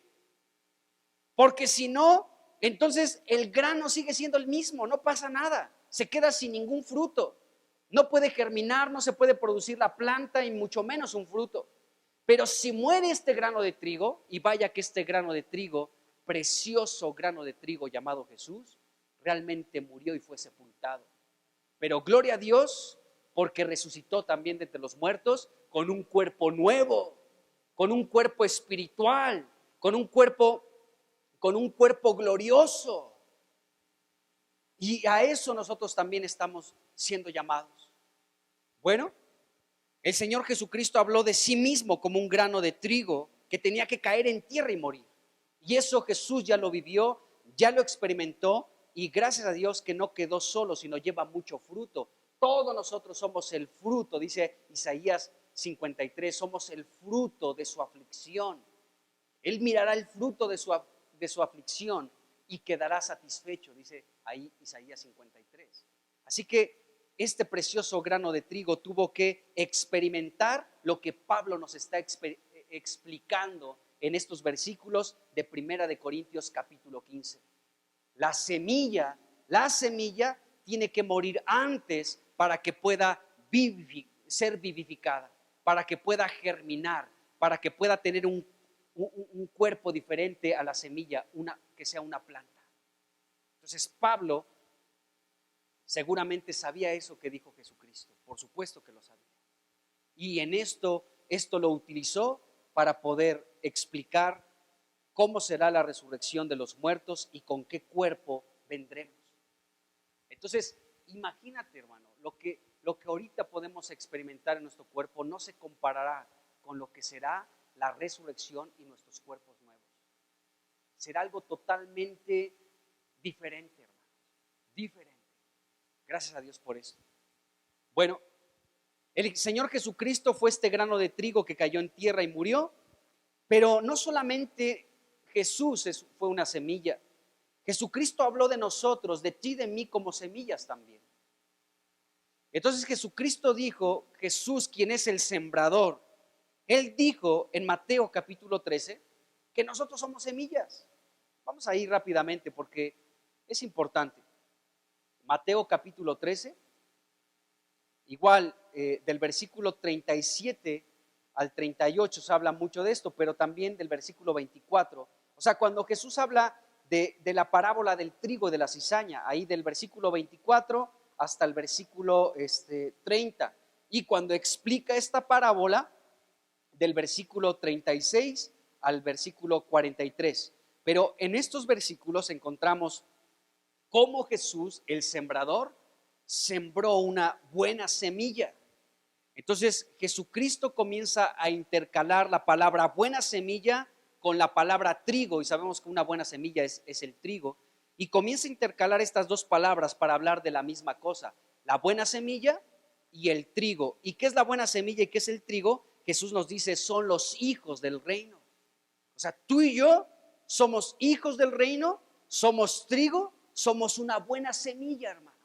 Speaker 3: Porque si no, entonces el grano sigue siendo el mismo, no pasa nada, se queda sin ningún fruto. No puede germinar, no se puede producir la planta y mucho menos un fruto. Pero si muere este grano de trigo, y vaya que este grano de trigo, precioso grano de trigo llamado Jesús, realmente murió y fue sepultado. Pero gloria a Dios, porque resucitó también de entre los muertos con un cuerpo nuevo, con un cuerpo espiritual, con un cuerpo glorioso. Y a eso nosotros también estamos siendo llamados. Bueno, el Señor Jesucristo habló de sí mismo como un grano de trigo que tenía que caer en tierra y morir. Y eso Jesús ya lo vivió, ya lo experimentó, y gracias a Dios que no quedó solo, sino lleva mucho fruto. Todos nosotros somos el fruto, dice Isaías 53, somos el fruto de su aflicción. Él mirará el fruto de su aflicción y quedará satisfecho, dice ahí Isaías 53. Así que este precioso grano de trigo tuvo que experimentar lo que Pablo nos está explicando en estos versículos de Primera de Corintios capítulo 15. La semilla tiene que morir antes para que pueda ser vivificada, para que pueda germinar, para que pueda tener un cuerpo diferente a la semilla, que sea una planta. Entonces Pablo seguramente sabía eso que dijo Jesucristo, por supuesto que lo sabía. Y en esto lo utilizó para poder explicar cómo será la resurrección de los muertos y con qué cuerpo vendremos. Entonces, imagínate, hermano, lo que ahorita podemos experimentar en nuestro cuerpo no se comparará con lo que será la resurrección y nuestros cuerpos nuevos. Será algo totalmente diferente, hermanos, diferente. Gracias a Dios por esto. Bueno, el Señor Jesucristo fue este grano de trigo que cayó en tierra y murió, pero no solamente Jesús fue una semilla. Jesucristo habló de nosotros, de ti y de mí como semillas también. Entonces Jesucristo dijo, Jesús quien es el sembrador, Él dijo en Mateo capítulo 13 que nosotros somos semillas. Vamos a ir rápidamente porque es importante. Mateo capítulo 13, igual del versículo 37 al 38 se habla mucho de esto, pero también del versículo 24. O sea, cuando Jesús habla de la parábola del trigo y de la cizaña, ahí del versículo 24 hasta el versículo 30. Y cuando explica esta parábola del versículo 36 al versículo 43. Pero en estos versículos encontramos cómo Jesús, el sembrador, sembró una buena semilla. Entonces Jesucristo comienza a intercalar la palabra buena semilla con la palabra trigo, y sabemos que una buena semilla es el trigo, y comienza a intercalar estas dos palabras para hablar de la misma cosa, la buena semilla y el trigo. ¿Y qué es la buena semilla y qué es el trigo? Jesús nos dice, son los hijos del reino. O sea, tú y yo somos hijos del reino, somos trigo, somos una buena semilla, hermano.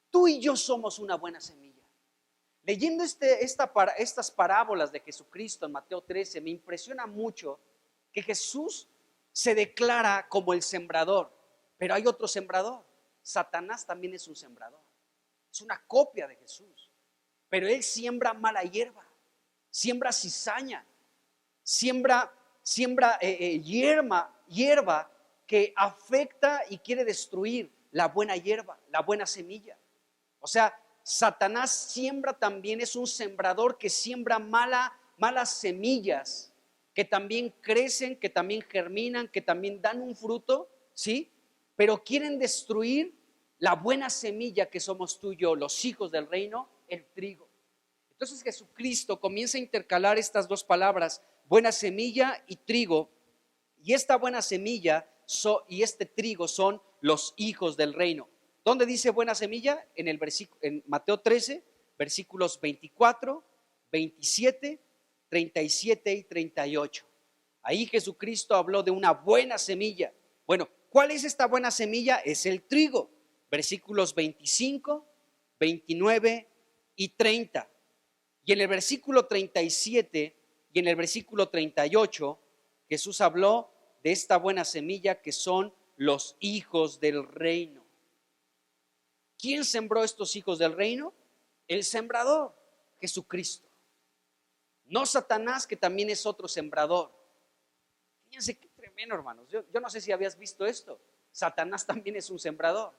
Speaker 3: Tú y yo somos una buena semilla. Leyendo estas parábolas de Jesucristo en Mateo 13, me impresiona mucho que Jesús se declara como el sembrador, pero hay otro sembrador. Satanás también es un sembrador, es una copia de Jesús, pero él siembra mala hierba, siembra cizaña, siembra hierba que afecta y quiere destruir la buena hierba, la buena semilla. O sea, Satanás siembra también, es un sembrador que siembra malas semillas que también crecen, que también germinan, que también dan un fruto, ¿sí? Pero quieren destruir la buena semilla que somos tú y yo, los hijos del reino, el trigo. Entonces Jesucristo comienza a intercalar estas dos palabras, buena semilla y trigo, y esta buena semilla y este trigo son los hijos del reino. ¿Dónde dice buena semilla? En Mateo 13, versículos 24, 27, 37 y 38. Ahí Jesucristo habló de una buena semilla. Bueno, ¿cuál es esta buena semilla? Es el trigo. Versículos 25, 29 y 30. Y en el versículo 37 y en el versículo 38, Jesús habló de esta buena semilla que son los hijos del reino. ¿Quién sembró estos hijos del reino? El sembrador, Jesucristo. No Satanás, que también es otro sembrador. Fíjense qué tremendo, hermanos. Yo no sé si habías visto esto. Satanás también es un sembrador,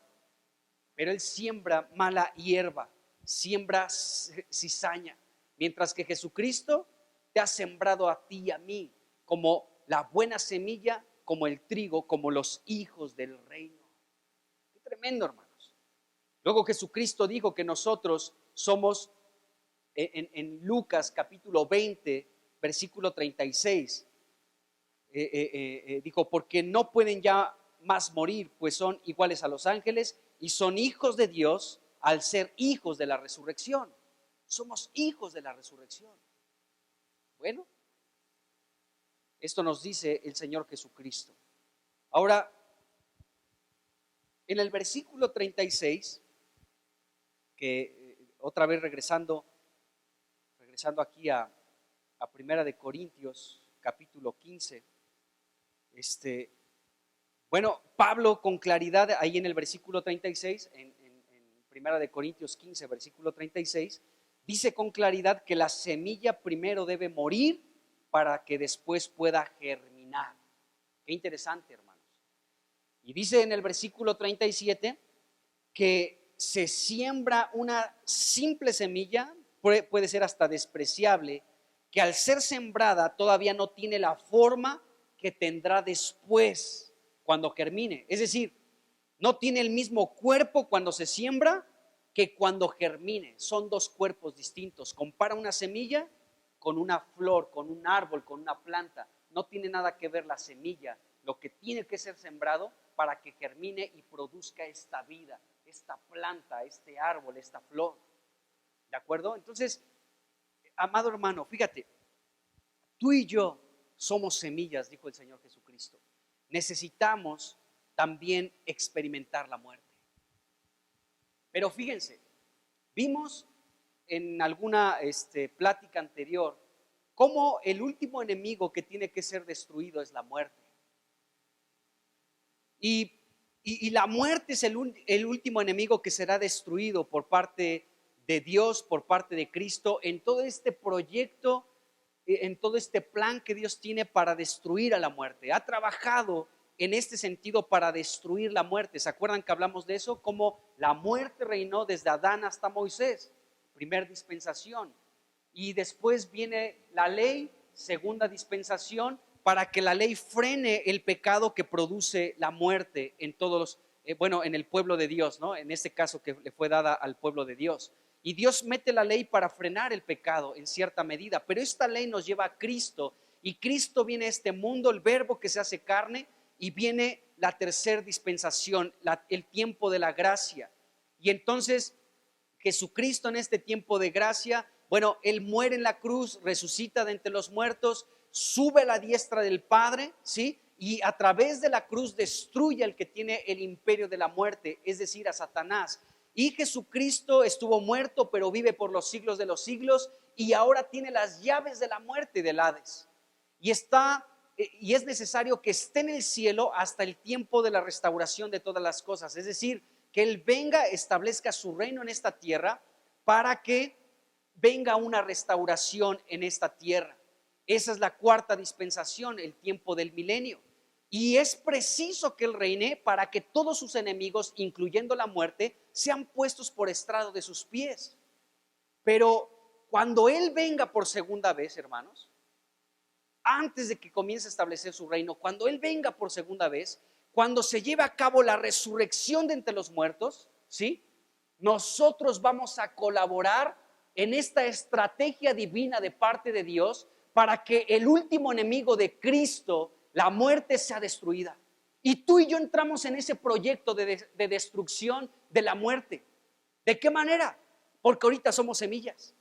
Speaker 3: pero él siembra mala hierba, siembra cizaña, mientras que Jesucristo te ha sembrado a ti y a mí como la buena semilla, como el trigo, como los hijos del reino. Qué tremendo, hermanos. Luego Jesucristo dijo que nosotros somos, en Lucas capítulo 20, versículo 36, dijo, porque no pueden ya más morir, pues son iguales a los ángeles y son hijos de Dios al ser hijos de la resurrección. Somos hijos de la resurrección. Bueno, esto nos dice el Señor Jesucristo. Ahora, en el versículo 36, que otra vez regresando aquí a Primera de Corintios, capítulo 15, bueno, Pablo con claridad ahí en el versículo 36, en Primera de Corintios 15, versículo 36, dice con claridad que la semilla primero debe morir para que después pueda germinar. Qué interesante, hermanos. Y dice en el versículo 37 que se siembra una simple semilla, puede ser hasta despreciable, que al ser sembrada todavía no tiene la forma que tendrá después cuando germine. Es decir, no tiene el mismo cuerpo cuando se siembra que cuando germine. Son dos cuerpos distintos. Compara una semilla con una flor, con un árbol, con una planta. No tiene nada que ver la semilla, lo que tiene que ser sembrado para que germine y produzca esta vida, esta planta, este árbol, esta flor. ¿De acuerdo? Entonces, amado hermano, fíjate, tú y yo somos semillas, dijo el Señor Jesucristo. Necesitamos también experimentar la muerte. Pero fíjense, vimos en alguna plática anterior cómo el último enemigo que tiene que ser destruido es la muerte. Y la muerte es el último enemigo que será destruido por parte de Dios, por parte de Cristo, en todo este proyecto, en todo este plan que Dios tiene para destruir a la muerte. Ha trabajado en este sentido para destruir la muerte. ¿Se acuerdan que hablamos de eso? Como la muerte reinó desde Adán hasta Moisés, primera dispensación. Y después viene la ley, segunda dispensación, para que la ley frene el pecado que produce la muerte en todos los, en el pueblo de Dios, ¿no? En este caso que le fue dada al pueblo de Dios. Y Dios mete la ley para frenar el pecado en cierta medida, pero esta ley nos lleva a Cristo, y Cristo viene a este mundo, el verbo que se hace carne, y viene la tercera dispensación, el tiempo de la gracia. Y entonces Jesucristo en este tiempo de gracia, Él muere en la cruz, resucita de entre los muertos, sube a la diestra del Padre, ¿sí? y a través de la cruz destruye al que tiene el imperio de la muerte, es decir, a Satanás. Y Jesucristo estuvo muerto, pero vive por los siglos de los siglos y ahora tiene las llaves de la muerte y del Hades. Y es necesario que esté en el cielo hasta el tiempo de la restauración de todas las cosas. Es decir, que Él venga, establezca su reino en esta tierra para que venga una restauración en esta tierra. Esa es la cuarta dispensación, el tiempo del milenio. Y es preciso que Él reine para que todos sus enemigos, incluyendo la muerte, sean puestos por estrado de sus pies. Pero cuando Él venga por segunda vez, hermanos, antes de que comience a establecer su reino, cuando Él venga por segunda vez, cuando se lleve a cabo la resurrección de entre los muertos, ¿sí? Nosotros vamos a colaborar en esta estrategia divina de parte de Dios para que el último enemigo de Cristo, la muerte, sea destruida. Y tú y yo entramos en ese proyecto de destrucción de la muerte. ¿De qué manera? Porque ahorita somos semillas.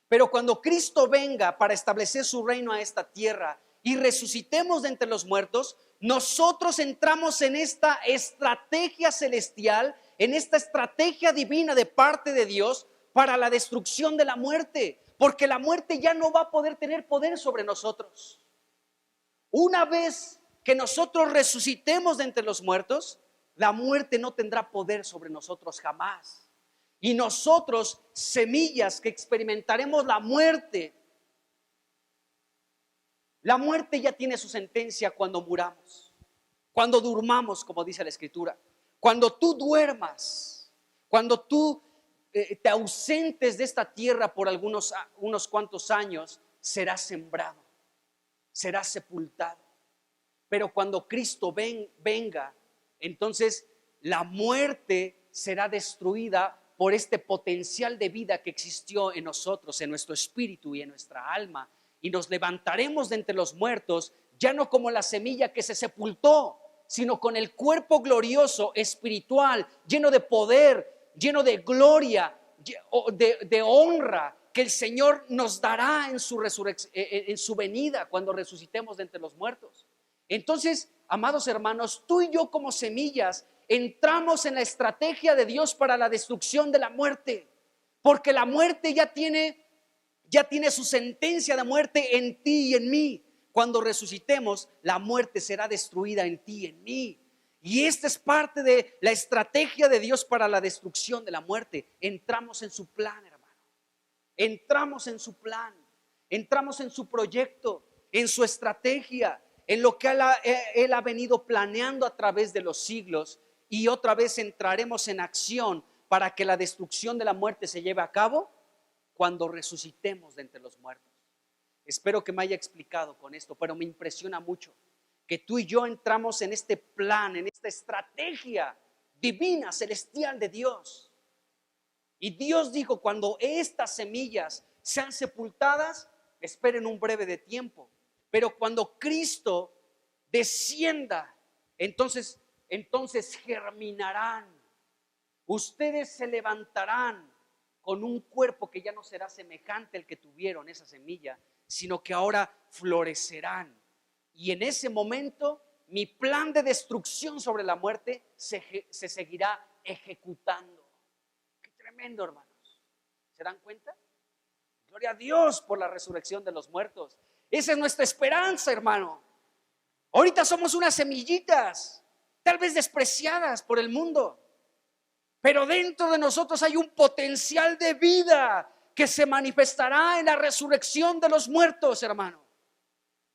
Speaker 3: Pero cuando Cristo venga para establecer su reino a esta tierra y resucitemos de entre los muertos, nosotros entramos en esta estrategia celestial, en esta estrategia divina de parte de Dios para la destrucción de la muerte, porque la muerte ya no va a poder tener poder sobre nosotros. Una vez que nosotros resucitemos de entre los muertos, la muerte no tendrá poder sobre nosotros jamás. Y nosotros, semillas que experimentaremos la muerte ya tiene su sentencia cuando muramos, cuando durmamos, como dice la Escritura. Cuando tú duermas, cuando tú te ausentes de esta tierra por unos cuantos años, serás sembrado, serás sepultado. Pero cuando Cristo venga, entonces la muerte será destruida por este potencial de vida que existió en nosotros, en nuestro espíritu y en nuestra alma, y nos levantaremos de entre los muertos, ya no como la semilla que se sepultó, sino con el cuerpo glorioso, espiritual, lleno de poder, lleno de gloria, de honra, que el Señor nos dará en su venida, cuando resucitemos de entre los muertos. Entonces, amados hermanos, tú y yo como semillas entramos en la estrategia de Dios para la destrucción de la muerte, porque la muerte ya tiene su sentencia de muerte en ti y en mí. Cuando resucitemos, la muerte será destruida en ti y en mí. Y esta es parte de la estrategia de Dios para la destrucción de la muerte. Entramos en su plan, hermano. Entramos en su plan, entramos en su proyecto, en su estrategia, en lo que Él ha venido planeando a través de los siglos. Y otra vez entraremos en acción para que la destrucción de la muerte se lleve a cabo cuando resucitemos de entre los muertos. Espero que me haya explicado con esto, pero me impresiona mucho que tú y yo entramos en este plan, en esta estrategia divina, celestial de Dios. Y Dios dijo, cuando estas semillas sean sepultadas, esperen un breve de tiempo. Pero cuando Cristo descienda, entonces germinarán. Ustedes se levantarán con un cuerpo que ya no será semejante al que tuvieron esa semilla, sino que ahora florecerán. Y en ese momento mi plan de destrucción sobre la muerte se seguirá ejecutando. Qué tremendo, hermanos. ¿Se dan cuenta? Gloria a Dios por la resurrección de los muertos. Esa es nuestra esperanza, hermano. Ahorita somos unas semillitas, tal vez despreciadas por el mundo, pero dentro de nosotros hay un potencial de vida que se manifestará en la resurrección de los muertos, hermano.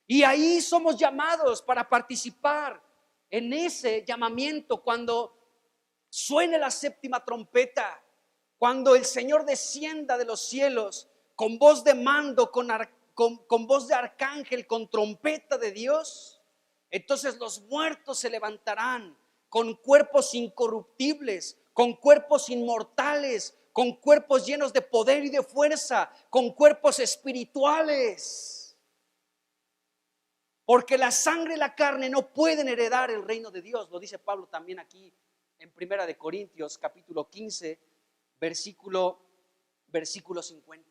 Speaker 3: Y ahí somos llamados para participar en ese llamamiento cuando suene la séptima trompeta, cuando el Señor descienda de los cielos con voz de mando, con voz de arcángel, con trompeta de Dios. Entonces los muertos se levantarán con cuerpos incorruptibles, con cuerpos inmortales, con cuerpos llenos de poder y de fuerza, con cuerpos espirituales. Porque la sangre y la carne no pueden heredar el reino de Dios. Lo dice Pablo también aquí en 1 Corintios capítulo 15, versículo 50.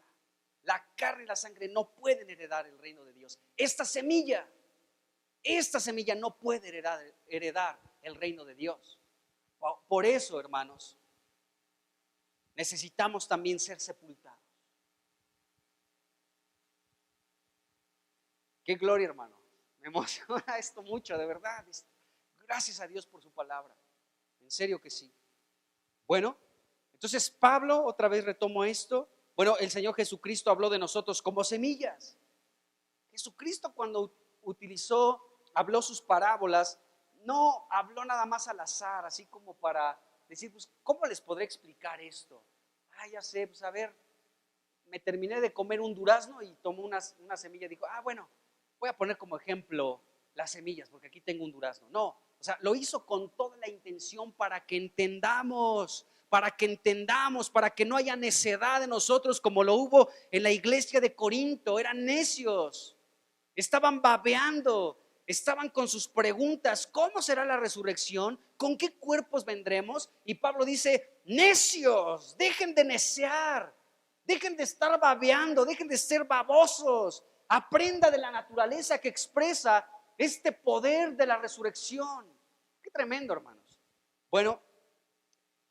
Speaker 3: La carne y la sangre no pueden heredar el reino de Dios. Esta semilla esta semilla no puede heredar el reino de Dios. Por eso, hermanos, necesitamos también ser sepultados. Qué gloria, hermano. Me emociona esto mucho, de verdad. Gracias a Dios por su palabra. En serio que sí. Bueno, entonces Pablo, otra vez retomo esto. Bueno, el Señor Jesucristo habló de nosotros como semillas. Jesucristo cuando habló sus parábolas, no habló nada más al azar, así como para decir, pues, ¿cómo les podré explicar esto? Ya sé, pues a ver, me terminé de comer un durazno y tomó una semilla y dijo, bueno, voy a poner como ejemplo las semillas, porque aquí tengo un durazno. No, o sea, lo hizo con toda la intención para que entendamos, para que no haya necedad en nosotros como lo hubo en la iglesia de Corinto. Eran necios, estaban babeando, estaban con sus preguntas. ¿Cómo será la resurrección? ¿Con qué cuerpos vendremos? Y Pablo dice, necios, dejen de neciar, dejen de estar babeando, dejen de ser babosos. Aprenda de la naturaleza que expresa este poder de la resurrección. Qué tremendo, hermanos. Bueno,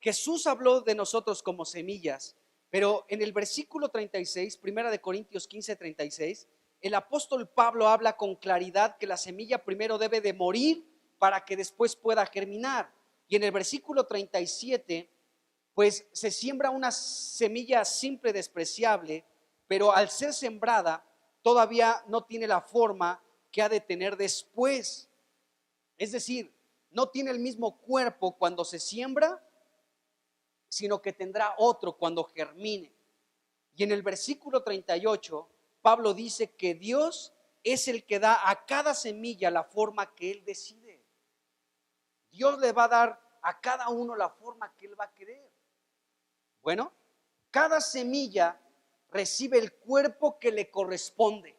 Speaker 3: Jesús habló de nosotros como semillas, pero en el versículo 36, primera de Corintios 15:36, el apóstol Pablo habla con claridad que la semilla primero debe de morir para que después pueda germinar. Y en el versículo 37, pues se siembra una semilla simple, despreciable, pero al ser sembrada todavía no tiene la forma que ha de tener después. Es decir, no tiene el mismo cuerpo cuando se siembra, sino que tendrá otro cuando germine. Y en el versículo 38, Pablo dice que Dios es el que da a cada semilla la forma que Él decide. Dios le va a dar a cada uno la forma que Él va a querer. Bueno, cada semilla recibe el cuerpo que le corresponde.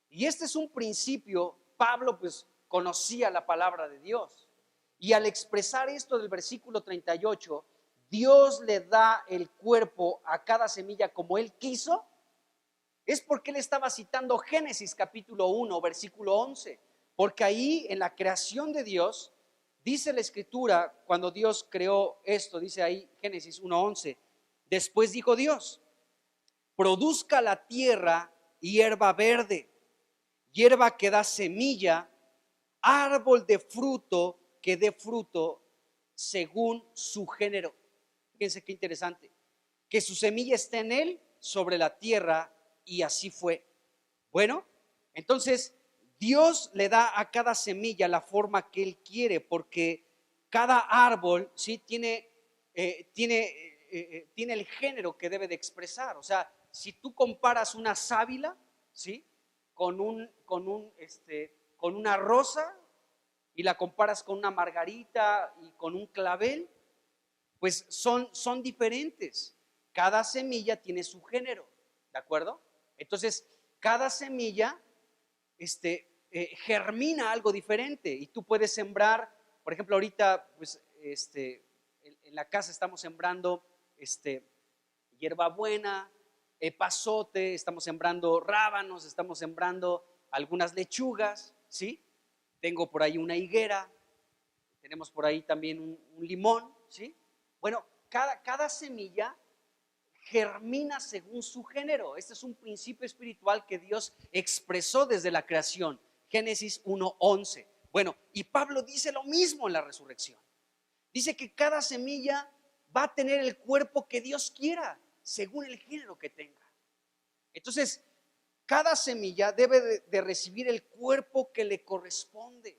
Speaker 3: Y este es un principio. Pablo pues conocía la palabra de Dios. Y al expresar esto del versículo 38, Dios le da el cuerpo a cada semilla como Él quiso. Es porque Él estaba citando Génesis capítulo 1, versículo 11. Porque ahí en la creación de Dios, dice la escritura, cuando Dios creó esto, dice ahí Génesis 1:11, después dijo Dios, produzca la tierra hierba verde, hierba que da semilla, árbol de fruto que dé fruto según su género. Fíjense qué interesante, que su semilla esté en él sobre la tierra, y así fue. Bueno, entonces Dios le da a cada semilla la forma que Él quiere, porque cada árbol ¿sí? tiene el género que debe de expresar. O sea, si tú comparas una sábila ¿sí? con una rosa y la comparas con una margarita y con un clavel, pues son diferentes. Cada semilla tiene su género, ¿de acuerdo? Entonces, cada semilla germina algo diferente y tú puedes sembrar, por ejemplo, ahorita pues en la casa estamos sembrando hierbabuena, epazote, estamos sembrando rábanos, estamos sembrando algunas lechugas, ¿sí? Tengo por ahí una higuera, tenemos por ahí también un limón, ¿sí? Bueno, cada semilla germina según su género. Este es un principio espiritual que Dios expresó desde la creación. Génesis 1:11. Bueno, y Pablo dice lo mismo en la resurrección. Dice que cada semilla va a tener el cuerpo que Dios quiera, según el género que tenga. Entonces, cada semilla debe de recibir el cuerpo que le corresponde.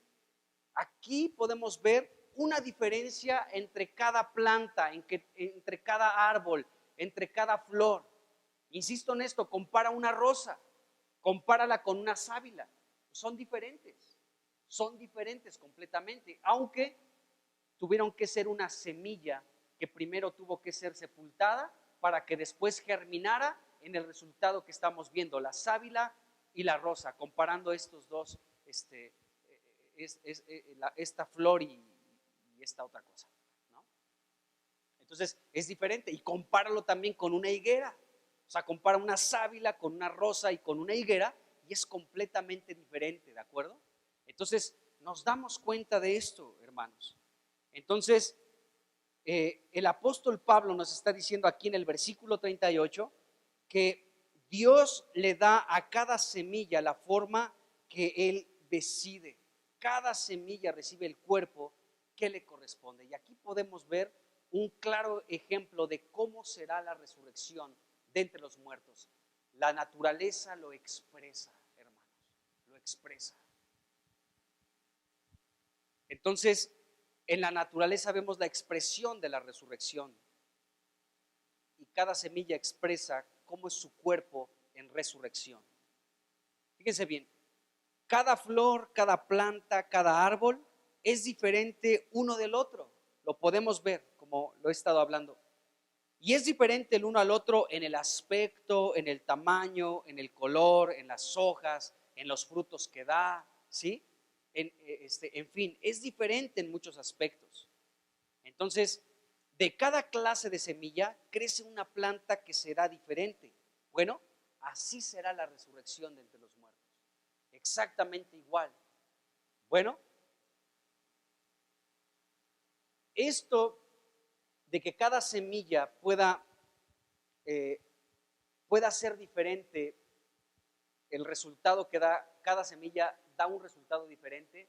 Speaker 3: Aquí podemos ver una diferencia entre cada planta, entre cada árbol, entre cada flor. Insisto en esto, compara una rosa, compárala con una sábila. Son diferentes completamente, aunque tuvieron que ser una semilla que primero tuvo que ser sepultada para que después germinara en el resultado que estamos viendo, la sábila y la rosa, comparando estos dos, esta flor y esta otra cosa, ¿no? Entonces es diferente, y compáralo también con una higuera. O sea, compara una sábila con una rosa y con una higuera, y es completamente diferente, ¿de acuerdo? Entonces, nos damos cuenta de esto, hermanos. Entonces, el apóstol Pablo nos está diciendo aquí en el versículo 38 que Dios le da a cada semilla la forma que Él decide. Cada semilla recibe el cuerpo que le corresponde. Y aquí podemos ver un claro ejemplo de cómo será la resurrección de entre los muertos. La naturaleza lo expresa, hermanos, lo expresa. Entonces, en la naturaleza vemos la expresión de la resurrección y cada semilla expresa cómo es su cuerpo en resurrección. Fíjense bien, cada flor, cada planta, cada árbol es diferente uno del otro. Lo podemos ver, como lo he estado hablando. Y es diferente el uno al otro en el aspecto, en el tamaño, en el color, en las hojas, en los frutos que da, ¿sí? En fin, es diferente en muchos aspectos. Entonces, de cada clase de semilla crece una planta que será diferente. Bueno, así será la resurrección de entre los muertos. Exactamente igual. Bueno, esto de que cada semilla pueda ser diferente, el resultado que da cada semilla da un resultado diferente,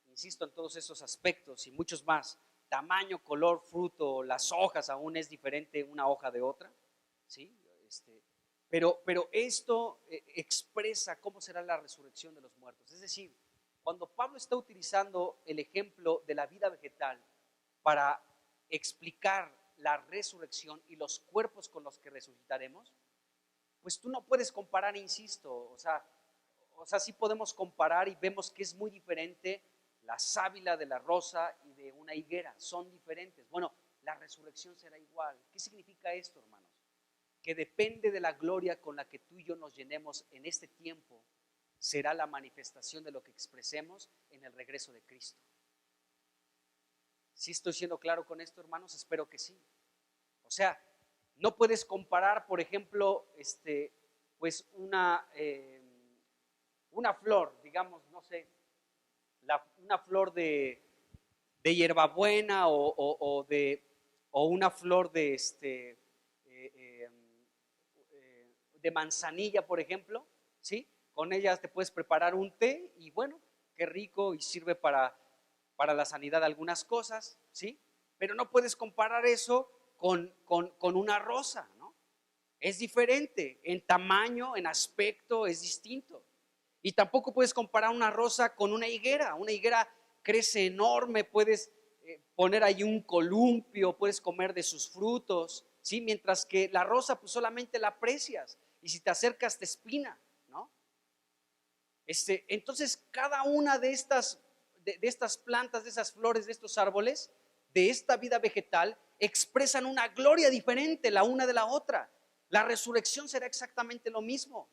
Speaker 3: insisto, en todos esos aspectos y muchos más. Tamaño, color, fruto, las hojas aún es diferente una hoja de otra, ¿sí? Pero esto expresa cómo será la resurrección de los muertos. Es decir, cuando Pablo está utilizando el ejemplo de la vida vegetal para explicar la resurrección y los cuerpos con los que resucitaremos, pues tú no puedes comparar, insisto, o sea, sí podemos comparar y vemos que es muy diferente la sábila de la rosa y de una higuera, son diferentes. Bueno, la resurrección será igual. ¿Qué significa esto, hermanos? Que depende de la gloria con la que tú y yo nos llenemos en este tiempo, será la manifestación de lo que expresemos en el regreso de Cristo. ¿Sí estoy siendo claro con esto, hermanos? Espero que sí. O sea, no puedes comparar, por ejemplo, pues una flor, digamos, no sé, una flor de hierbabuena o una flor de manzanilla, por ejemplo, ¿sí? Con ellas te puedes preparar un té y bueno, qué rico y sirve para la sanidad de algunas cosas, ¿sí? Pero no puedes comparar eso con una rosa, ¿no? Es diferente en tamaño, en aspecto, es distinto. Y tampoco puedes comparar una rosa con una higuera. Una higuera crece enorme, puedes poner ahí un columpio, puedes comer de sus frutos, ¿sí? Mientras que la rosa pues solamente la aprecias y si te acercas te espina, ¿no? Entonces cada una de estas plantas, de esas flores, de estos árboles, de esta vida vegetal, expresan una gloria diferente la una de la otra. La resurrección será exactamente lo mismo.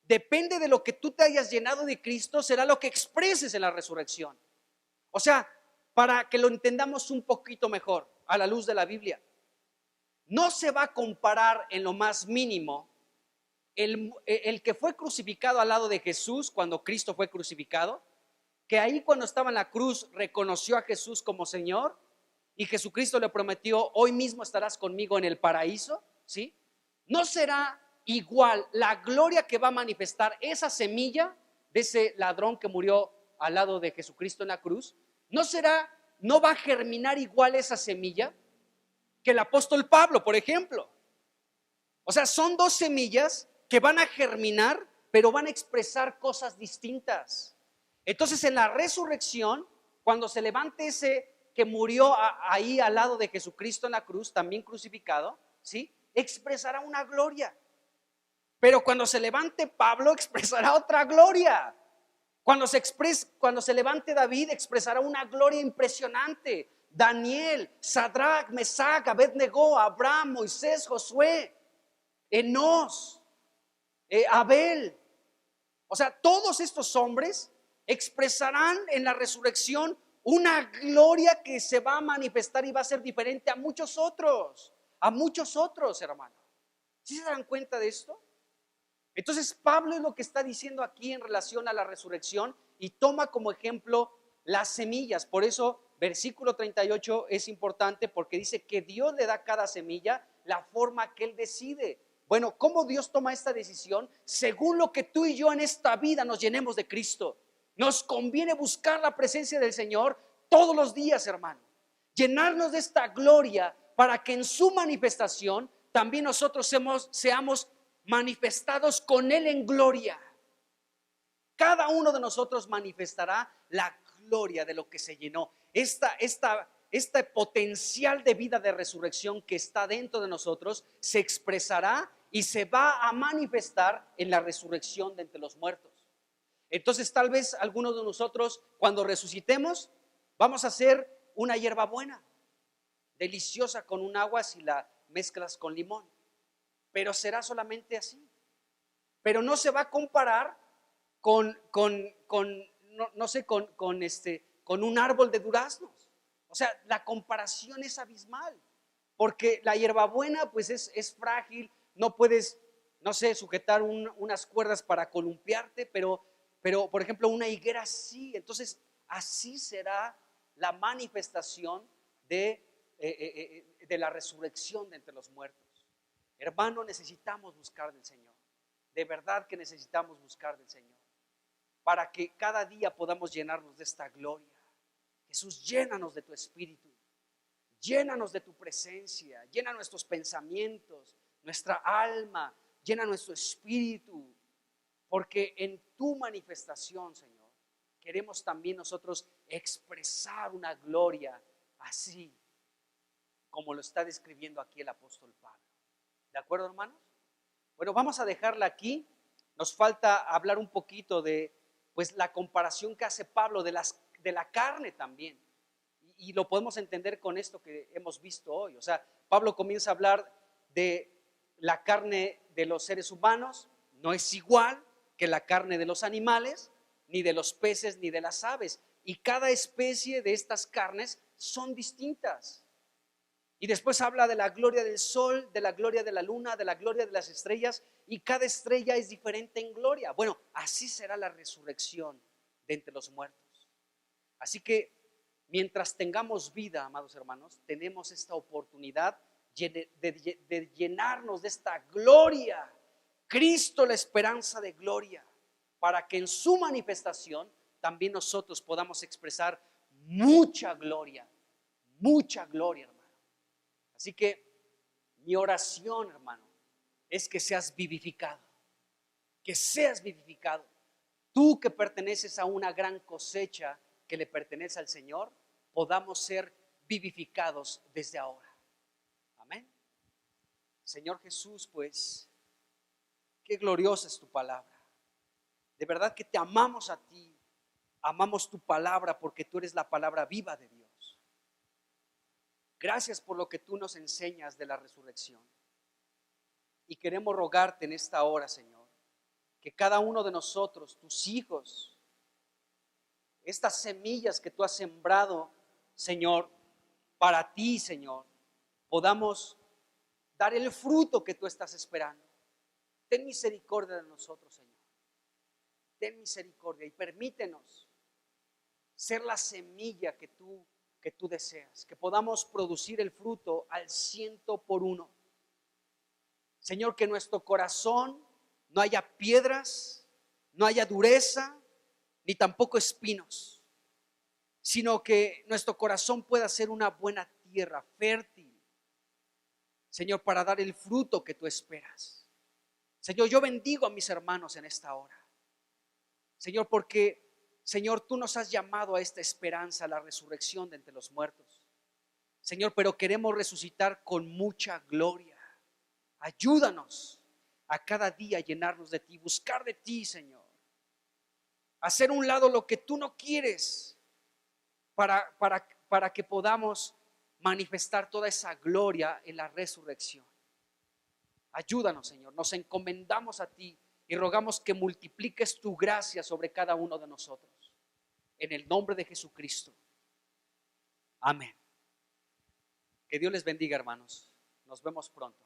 Speaker 3: Depende de lo que tú te hayas llenado de Cristo, será lo que expreses en la resurrección. O sea, para que lo entendamos un poquito mejor a la luz de la Biblia, no se va a comparar en lo más mínimo el que fue crucificado al lado de Jesús cuando Cristo fue crucificado, que ahí cuando estaba en la cruz reconoció a Jesús como Señor y Jesucristo le prometió: hoy mismo estarás conmigo en el paraíso, ¿sí? No será igual la gloria que va a manifestar esa semilla de ese ladrón que murió al lado de Jesucristo en la cruz. No va a germinar igual esa semilla que el apóstol Pablo, por ejemplo. O sea, son dos semillas que van a germinar, pero van a expresar cosas distintas. Entonces, en la resurrección, cuando se levante ese que murió ahí al lado de Jesucristo en la cruz, también crucificado, ¿sí? Expresará una gloria. Pero cuando se levante Pablo, expresará otra gloria. Cuando se levante David, expresará una gloria impresionante. Daniel, Sadrach, Mesach, Abednego, Abraham, Moisés, Josué, Enos, Abel. O sea, todos estos hombres expresarán en la resurrección una gloria que se va a manifestar y va a ser diferente a muchos otros, hermanos. ¿Sí se dan cuenta de esto? Entonces Pablo es lo que está diciendo aquí en relación a la resurrección y toma como ejemplo las semillas. Por eso versículo 38 es importante, porque dice que Dios le da a cada semilla la forma que Él decide. Bueno, ¿cómo Dios toma esta decisión? Según lo que tú y yo en esta vida nos llenemos de Cristo. Nos conviene buscar la presencia del Señor todos los días, hermano. Llenarnos de esta gloria para que en su manifestación también nosotros seamos manifestados con Él en gloria. Cada uno de nosotros manifestará la gloria de lo que se llenó. Este potencial de vida de resurrección que está dentro de nosotros se expresará y se va a manifestar en la resurrección de entre los muertos. Entonces tal vez algunos de nosotros cuando resucitemos vamos a hacer una hierbabuena deliciosa con un agua si la mezclas con limón, pero será solamente así. Pero no se va a comparar con un árbol de duraznos. O sea, la comparación es abismal, porque la hierbabuena pues es frágil, no puedes, sujetar unas cuerdas para columpiarte, pero por ejemplo una higuera sí. Entonces así será la manifestación de la resurrección de entre los muertos. Hermano, necesitamos buscar del Señor. De verdad que necesitamos buscar del Señor, para que cada día podamos llenarnos de esta gloria. Jesús, llénanos de tu espíritu, llénanos de tu presencia, llena nuestros pensamientos, nuestra alma, llena nuestro espíritu, porque en tu manifestación, Señor, queremos también nosotros expresar una gloria así como lo está describiendo aquí el apóstol Pablo. ¿De acuerdo, hermanos? Bueno, vamos a dejarla aquí. Nos falta hablar un poquito de pues la comparación que hace Pablo de la carne también. Y lo podemos entender con esto que hemos visto hoy. O sea, Pablo comienza a hablar de la carne de los seres humanos. No es igual que la carne de los animales, ni de los peces, ni de las aves. Y cada especie de estas carnes son distintas. Y después habla de la gloria del sol, de la gloria de la luna, de la gloria de las estrellas, y cada estrella es diferente en gloria. Bueno, así será la resurrección de entre los muertos. Así que mientras tengamos vida, amados hermanos, tenemos esta oportunidad de llenarnos de esta gloria. Cristo, la esperanza de gloria, para que en su manifestación también nosotros podamos expresar mucha gloria, hermano. Así que mi oración, hermano, es que seas vivificado, que seas vivificado. Tú que perteneces a una gran cosecha que le pertenece al Señor, podamos ser vivificados desde ahora. Amén. Señor Jesús, pues, qué gloriosa es tu palabra. De verdad que te amamos a ti, amamos tu palabra porque tú eres la palabra viva de Dios. Gracias por lo que tú nos enseñas de la resurrección. Y queremos rogarte en esta hora, Señor, que cada uno de nosotros, tus hijos, estas semillas que tú has sembrado, Señor, para ti, Señor, podamos dar el fruto que tú estás esperando. Ten misericordia de nosotros, Señor. Ten misericordia y permítenos ser la semilla que tú deseas, que podamos producir el fruto al 100%. Señor, que en nuestro corazón no haya piedras, no haya dureza, ni tampoco espinos, sino que nuestro corazón pueda ser una buena tierra fértil, Señor, para dar el fruto que tú esperas. Señor, yo bendigo a mis hermanos en esta hora, Señor, porque Señor, tú nos has llamado a esta esperanza, a la resurrección de entre los muertos. Señor, pero queremos resucitar con mucha gloria. Ayúdanos a cada día llenarnos de ti, buscar de ti, Señor. Hacer a un lado lo que tú no quieres para que podamos manifestar toda esa gloria en la resurrección. Ayúdanos, Señor. Nos encomendamos a ti y rogamos que multipliques tu gracia sobre cada uno de nosotros. En el nombre de Jesucristo. Amén. Que Dios les bendiga, hermanos. Nos vemos pronto.